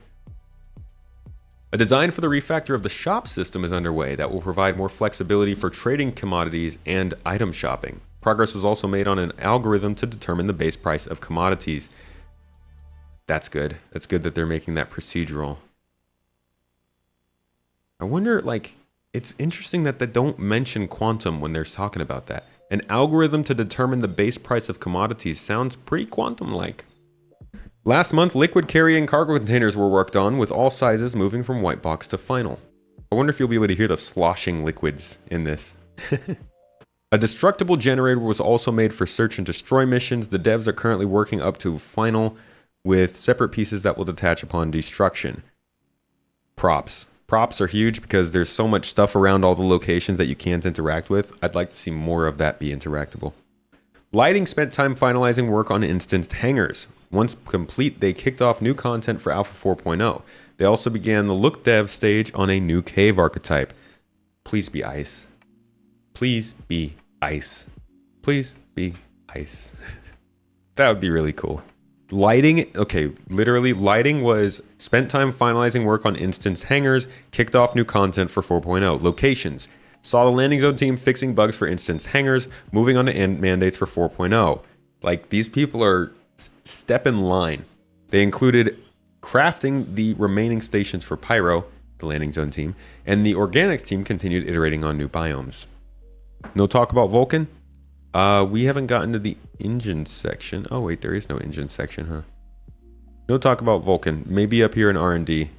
A design for the refactor of the shop system is underway that will provide more flexibility for trading commodities and item shopping. Progress was also made on an algorithm to determine the base price of commodities. That's good. That's good that they're making that procedural. I wonder, like, it's interesting that they don't mention quantum when they're talking about that. An algorithm to determine the base price of commodities sounds pretty quantum-like. Last month, liquid carrying cargo containers were worked on, with all sizes moving from white box to final. I wonder if you'll be able to hear the sloshing liquids in this. A destructible generator was also made for search and destroy missions. The devs are currently working up to final with separate pieces that will detach upon destruction. Props. Props are huge because there's so much stuff around all the locations that you can't interact with. I'd like to see more of that be interactable. Lighting spent time finalizing work on instanced hangars. Once complete, they kicked off new content for Alpha 4.0. They also began the look dev stage on a new cave archetype. Please be ice. Please be ice. Please be ice. That would be really cool. Lighting, okay, literally lighting was spent time finalizing work on instanced hangars, kicked off new content for 4.0. Locations. Saw the landing zone team fixing bugs for instanced hangars, moving on to end mandates for 4.0. Like, these people are step in line. They included crafting the remaining stations for Pyro, the landing zone team, and the organics team continued iterating on new biomes. No talk about Vulcan? We haven't gotten to the engine section. Oh wait, there is no engine section, huh? No talk about Vulcan. Maybe up here in R&D.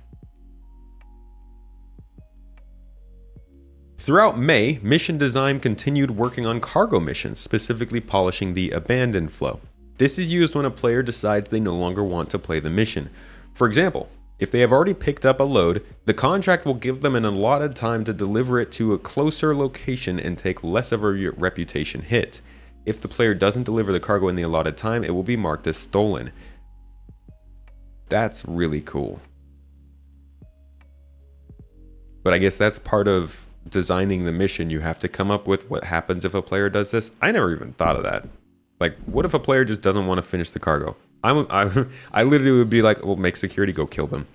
Throughout May, Mission Design continued working on cargo missions, specifically polishing the abandon flow. This is used when a player decides they no longer want to play the mission. For example, if they have already picked up a load, the contract will give them an allotted time to deliver it to a closer location and take less of a reputation hit. If the player doesn't deliver the cargo in the allotted time, it will be marked as stolen. That's really cool. But I guess that's part of designing the mission. You have to come up with what happens if a player does this. I never even thought of that. Like, what if a player just doesn't want to finish the cargo? I literally would be like, well, make security go kill them.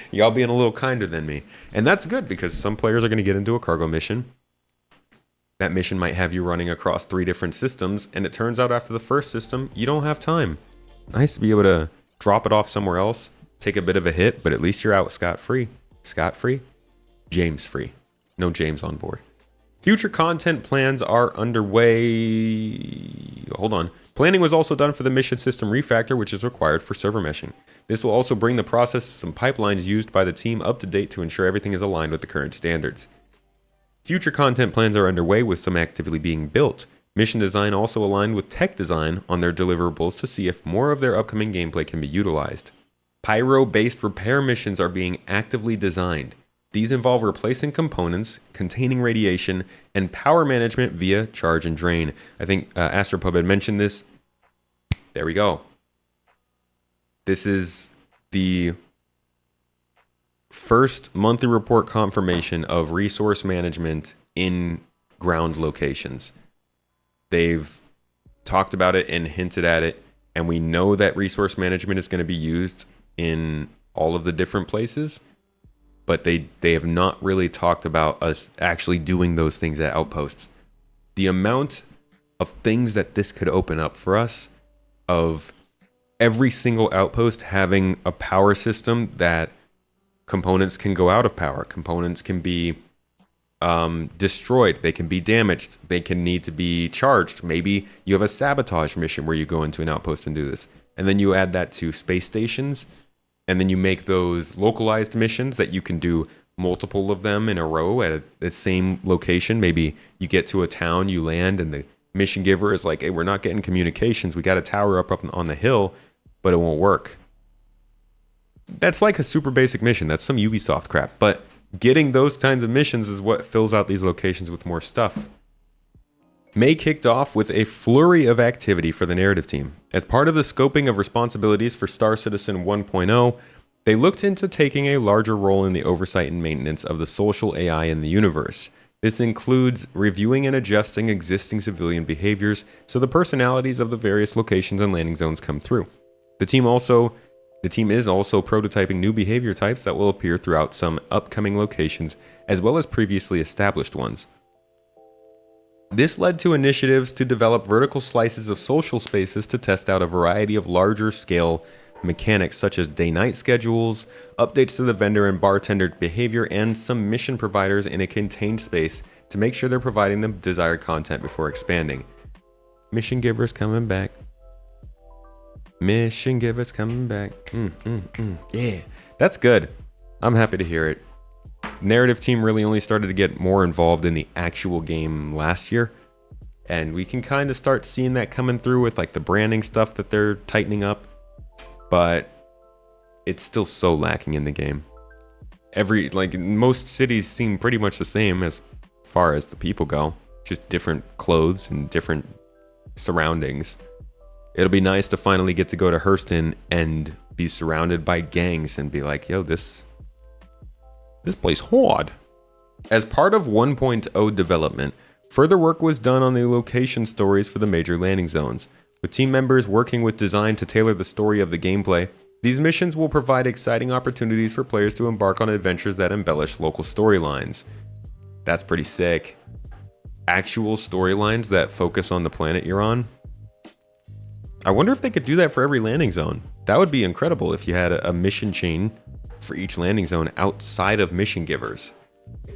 Y'all being a little kinder than me. And that's good because some players are going to get into a cargo mission. That mission might have you running across 3 different systems, and it turns out after the first system, you don't have time. Nice to be able to drop it off somewhere else, take a bit of a hit, but at least you're out scot-free. Scot-free? James-free. No James on board. Future content plans are underway. Hold on. Planning was also done for the mission system refactor, which is required for server meshing. This will also bring the processes and pipelines used by the team up to date to ensure everything is aligned with the current standards. Future content plans are underway with some actively being built. Mission design also aligned with tech design on their deliverables to see if more of their upcoming gameplay can be utilized. Pyro-based repair missions are being actively designed. These involve replacing components, containing radiation, and power management via charge and drain. I think Astropub had mentioned this. There we go. This is the first monthly report confirmation of resource management in ground locations. They've talked about it and hinted at it, and we know that resource management is going to be used in all of the different places. But they have not really talked about us actually doing those things at outposts. The amount of things that this could open up for us, of every single outpost having a power system that components can go out of power. Components can be destroyed. They can be damaged. They can need to be charged. Maybe you have a sabotage mission where you go into an outpost and do this. And then you add that to space stations. And then you make those localized missions that you can do multiple of them in a row at the same location. Maybe you get to a town, you land, and the mission giver is like, hey, we're not getting communications. We got a tower up on the hill, but it won't work. That's like a super basic mission. That's some Ubisoft crap. But getting those kinds of missions is what fills out these locations with more stuff. May kicked off with a flurry of activity for the narrative team. As part of the scoping of responsibilities for Star Citizen 1.0, they looked into taking a larger role in the oversight and maintenance of the social AI in the universe. This includes reviewing and adjusting existing civilian behaviors so the personalities of the various locations and landing zones come through. The team is also prototyping new behavior types that will appear throughout some upcoming locations as well as previously established ones. This led to initiatives to develop vertical slices of social spaces to test out a variety of larger scale mechanics such as day-night schedules, updates to the vendor and bartender behavior, and some mission providers in a contained space to make sure they're providing the desired content before expanding. Mission givers coming back. Mission givers coming back. Yeah, that's good. I'm happy to hear it. Narrative team really only started to get more involved in the actual game last year, and we can kind of start seeing that coming through with like the branding stuff that they're tightening up. But it's still so lacking in the game. Most cities seem pretty much the same as far as the people go, just different clothes and different surroundings. It'll be nice to finally get to go to Hurston and be surrounded by gangs and be like, yo, this place horde. As part of 1.0 development, further work was done on the location stories for the major landing zones. With team members working with design to tailor the story of the gameplay, these missions will provide exciting opportunities for players to embark on adventures that embellish local storylines. That's pretty sick. Actual storylines that focus on the planet you're on. I wonder if they could do that for every landing zone. That would be incredible if you had a mission chain for each landing zone outside of mission givers.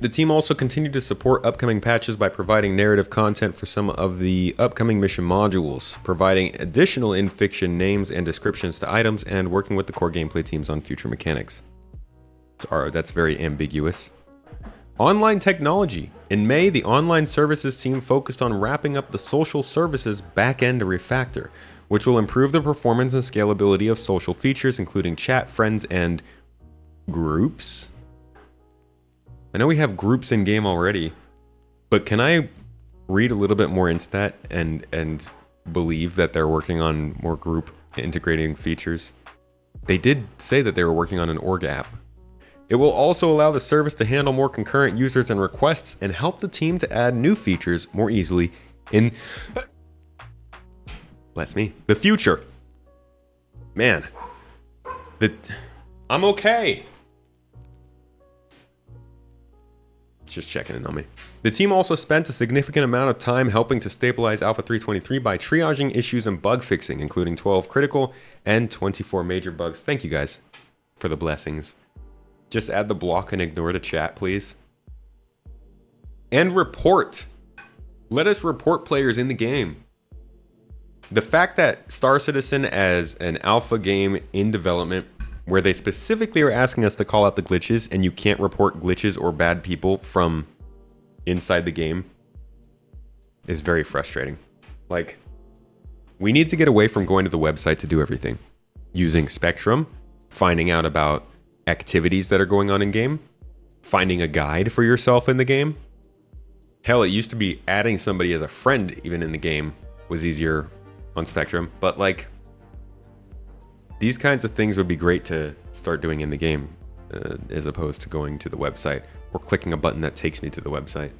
The team also continued to support upcoming patches by providing narrative content for some of the upcoming mission modules, providing additional in-fiction names and descriptions to items, and working with the core gameplay teams on future mechanics. That's very ambiguous. Online technology. In May, the online services team focused on wrapping up the social services backend refactor, which will improve the performance and scalability of social features, including chat, friends, and groups. I know we have groups in game already, but can I read a little bit more into that and believe that they're working on more group integrating features? They did say that they were working on an org app. It will also allow the service to handle more concurrent users and requests and help the team to add new features more easily in the future. Man, I'm okay. Just checking in on me. The team also spent a significant amount of time helping to stabilize Alpha 3.23 by triaging issues and bug fixing, including 12 critical and 24 major bugs. Thank you guys for the blessings. Just add the block and ignore the chat, please. And report. Let us report players in the game. The fact that Star Citizen, as an alpha game in development, where they specifically are asking us to call out the glitches and you can't report glitches or bad people from inside the game, is very frustrating. Like, we need to get away from going to the website to do everything. Using Spectrum, finding out about activities that are going on in game, finding a guide for yourself in the game. Hell, it used to be adding somebody as a friend even in the game was easier on Spectrum, but like, these kinds of things would be great to start doing in the game, as opposed to going to the website or clicking a button that takes me to the website.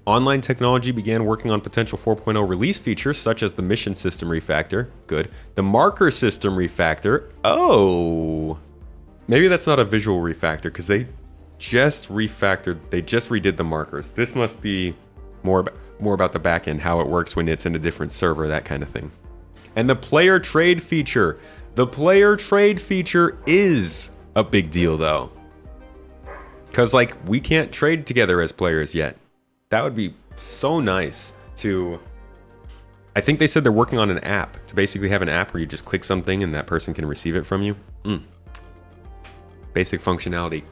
Online technology began working on potential 4.0 release features such as the mission system refactor. Good. The marker system refactor. Oh, maybe that's not a visual refactor because they just redid the markers. This must be more about the back end, how it works when it's in a different server, that kind of thing. And the player trade feature. The player trade feature is a big deal though. Because like, we can't trade together as players yet. That would be so nice to... I think they said they're working on an app, to basically have an app where you just click something and that person can receive it from you. Basic functionality.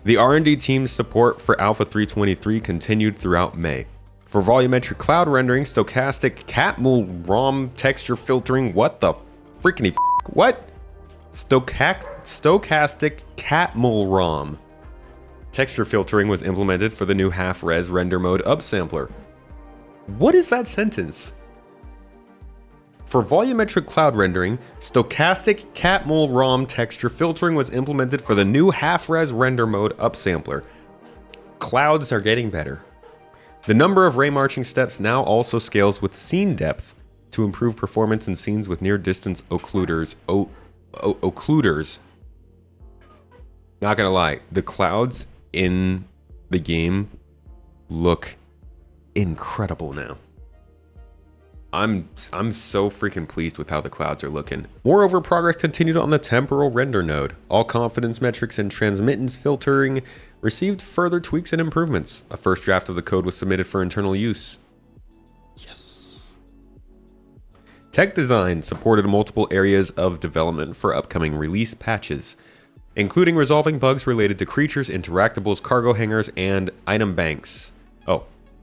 The R&D team's support for Alpha 3.23 continued throughout May. For volumetric cloud rendering, stochastic catmull ROM texture filtering, what the freaking what? Stochastic catmull ROM texture filtering was implemented for the new half-res render mode upsampler. What is that sentence? For volumetric cloud rendering, stochastic catmull ROM texture filtering was implemented for the new half-res render mode upsampler. clouds are getting better. The number of ray marching steps now also scales with scene depth to improve performance in scenes with near distance occluders. Occluders. Not gonna lie, the clouds in the game look incredible now. I'm so freaking pleased with how the clouds are looking. Moreover, progress continued on the temporal render node. All confidence metrics and transmittance filtering received further tweaks and improvements. A first draft of the code was submitted for internal use. Yes. Tech design supported multiple areas of development for upcoming release patches, including resolving bugs related to creatures, interactables, cargo hangars, and item banks.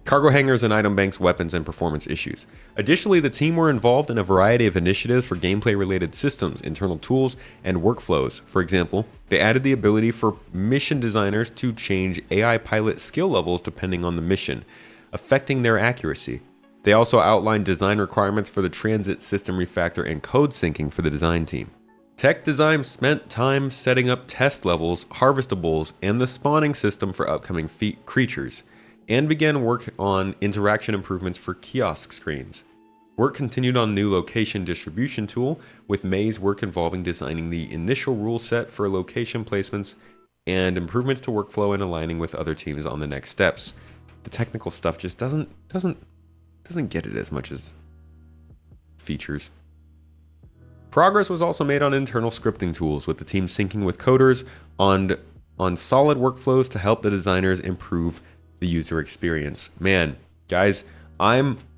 Cargo hangars and item banks, weapons, and performance issues. Additionally, the team were involved in a variety of initiatives for gameplay-related systems, internal tools, and workflows. For example, they added the ability for mission designers to change AI pilot skill levels depending on the mission, affecting their accuracy. They also outlined design requirements for the transit system refactor and code syncing for the design team. Tech design spent time setting up test levels, harvestables, and the spawning system for upcoming creatures, and began work on interaction improvements for kiosk screens. Work continued on new location distribution tool, with May's work involving designing the initial rule set for location placements and improvements to workflow and aligning with other teams on the next steps. The technical stuff just doesn't get it as much as features. Progress was also made on internal scripting tools, with the team syncing with coders on solid workflows to help the designers improve the user experience. Man, guys,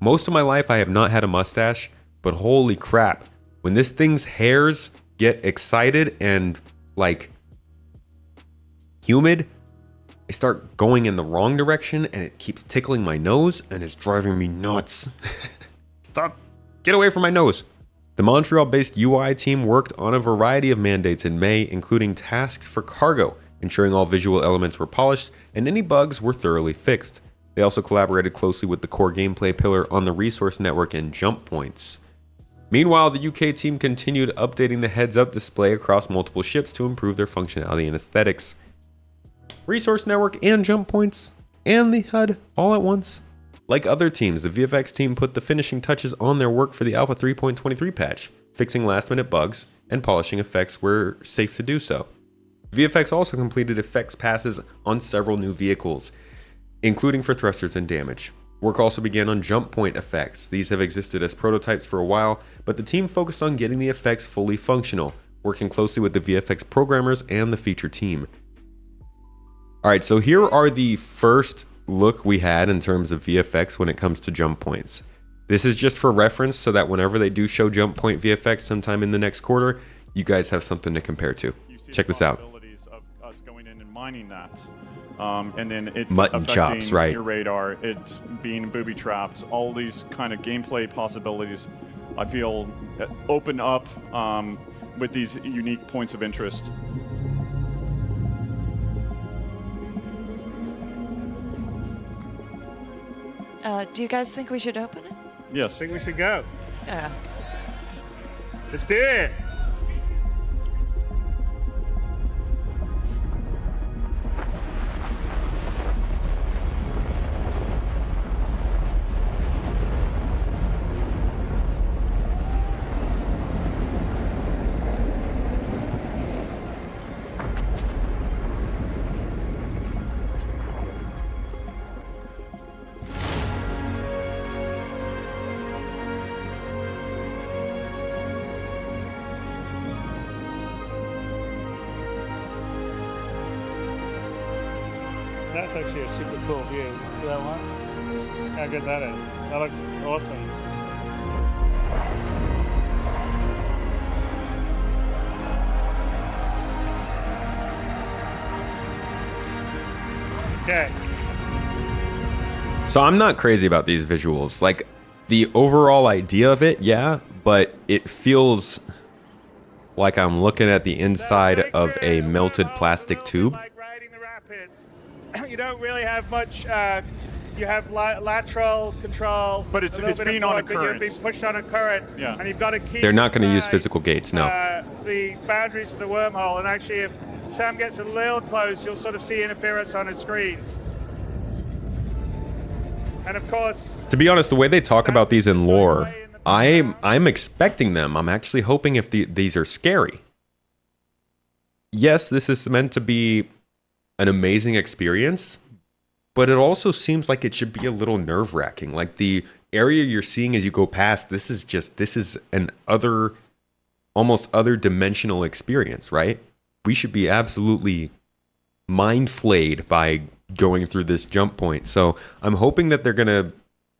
most of my life I have not had a mustache, but holy crap, when this thing's hairs get excited and like humid, they start going in the wrong direction and it keeps tickling my nose and it's driving me nuts. Stop, get away from my nose. The Montreal-based UI team worked on a variety of mandates in May, including tasks for cargo, ensuring all visual elements were polished and any bugs were thoroughly fixed. They also collaborated closely with the core gameplay pillar on the resource network and jump points. Meanwhile, the UK team continued updating the heads-up display across multiple ships to improve their functionality and aesthetics. Resource network and jump points, and the HUD all at once. Like other teams, the VFX team put the finishing touches on their work for the Alpha 3.23 patch, fixing last-minute bugs and polishing effects where safe to do so. VFX also completed effects passes on several new vehicles, including for thrusters and damage. Work also began on jump point effects. These have existed as prototypes for a while, but the team focused on getting the effects fully functional, working closely with the VFX programmers and the feature team. Alright, so here are the first look we had in terms of VFX when it comes to jump points. This is just for reference so that whenever they do show jump point VFX sometime in the next quarter, you guys have something to compare to. Check this out. Us going in and mining that, and then it Mutton affecting chops, right? Your radar, it being booby trapped, all these kind of gameplay possibilities, I feel open up with these unique points of interest. Do you guys think we should open it? Yes. I think we should go. Yeah. Let's do it. That's actually a super cool view. See that one? How good that is. That looks awesome. Okay. So I'm not crazy about these visuals. Like, the overall idea of it, yeah, but it feels like I'm looking at the inside of a melted plastic tube. Like riding the rapids. You don't really have much. You have lateral control, But it's being on a current. But you're being pushed on a current, Yeah. and you've got to keep. They're not going to use inside, physical gates, no. The boundaries of the wormhole, and actually, if Sam gets a little close, you'll sort of see interference on his screens. And of course, To be honest, the way they talk about these in lore, I'm expecting them. I'm actually hoping if these are scary. Yes, this is meant to be an amazing experience, but it also seems like it should be a little nerve-wracking. Like the area you're seeing as you go past, this is an almost other dimensional experience, right? We should be absolutely mind flayed by going through this jump point. So I'm hoping that they're gonna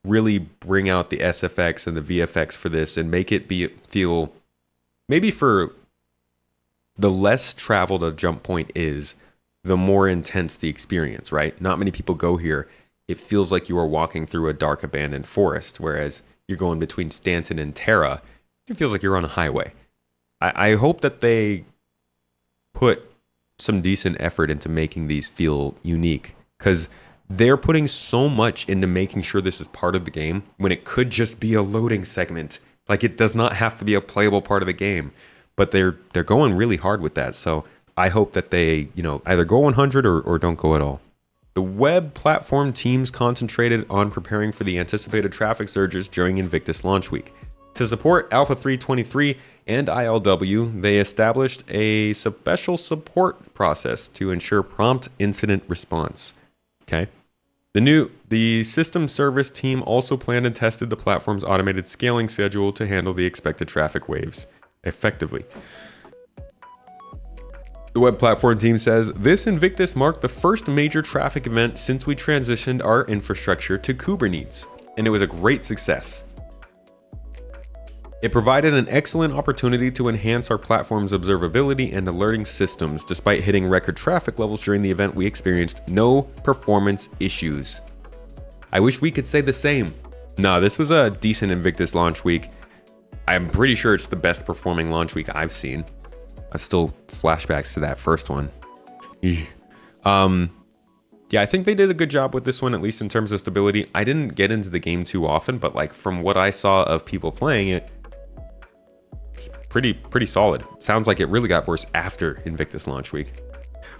really bring out the SFX and the VFX for this and make it feel maybe for the less traveled a jump point is, the more intense the experience, right? Not many people go here. It feels like you are walking through a dark abandoned forest, whereas you're going between Stanton and Terra. It feels like you're on a highway. I hope that they put some decent effort into making these feel unique, because they're putting so much into making sure this is part of the game when it could just be a loading segment. Like, it does not have to be a playable part of the game, but they're going really hard with that. So I hope that they, either go 100 or don't go at all. The web platform teams concentrated on preparing for the anticipated traffic surges during Invictus launch week. To support Alpha 323 and ILW, they established a special support process to ensure prompt incident response. Okay. The system service team also planned and tested the platform's automated scaling schedule to handle the expected traffic waves effectively. The web platform team says, this Invictus marked the first major traffic event since we transitioned our infrastructure to Kubernetes, and it was a great success. It provided an excellent opportunity to enhance our platform's observability and alerting systems. Despite hitting record traffic levels during the event, we experienced no performance issues. I wish we could say the same. No, this was a decent Invictus launch week. I'm pretty sure it's the best performing launch week I've seen. I still flashbacks to that first one. Yeah, I think they did a good job with this one, at least in terms of stability. I didn't get into the game too often, but like from what I saw of people playing it, it's pretty solid. Sounds like it really got worse after Invictus launch week.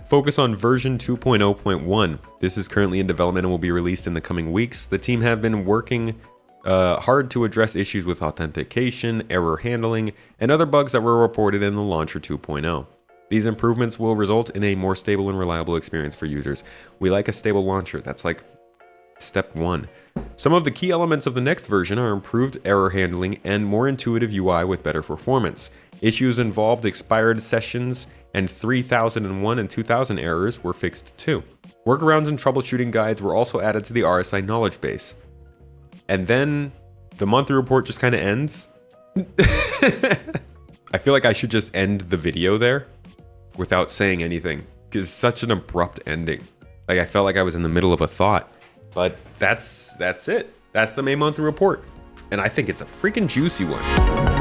Focus on version 2.0.1. This is currently in development and will be released in the coming weeks. The team have been working hard to address issues with authentication, error handling, and other bugs that were reported in the launcher 2.0. These improvements will result in a more stable and reliable experience for users. We like a stable launcher. That's like step one. Some of the key elements of the next version are improved error handling and more intuitive UI with better performance. Issues involved expired sessions and 3001 and 2000 errors were fixed too. Workarounds and troubleshooting guides were also added to the RSI knowledge base. And then the monthly report just kind of ends. I feel like I should just end the video there without saying anything, because it's such an abrupt ending. Like, I felt like I was in the middle of a thought. But that's it. That's the May monthly report. And I think it's a freaking juicy one.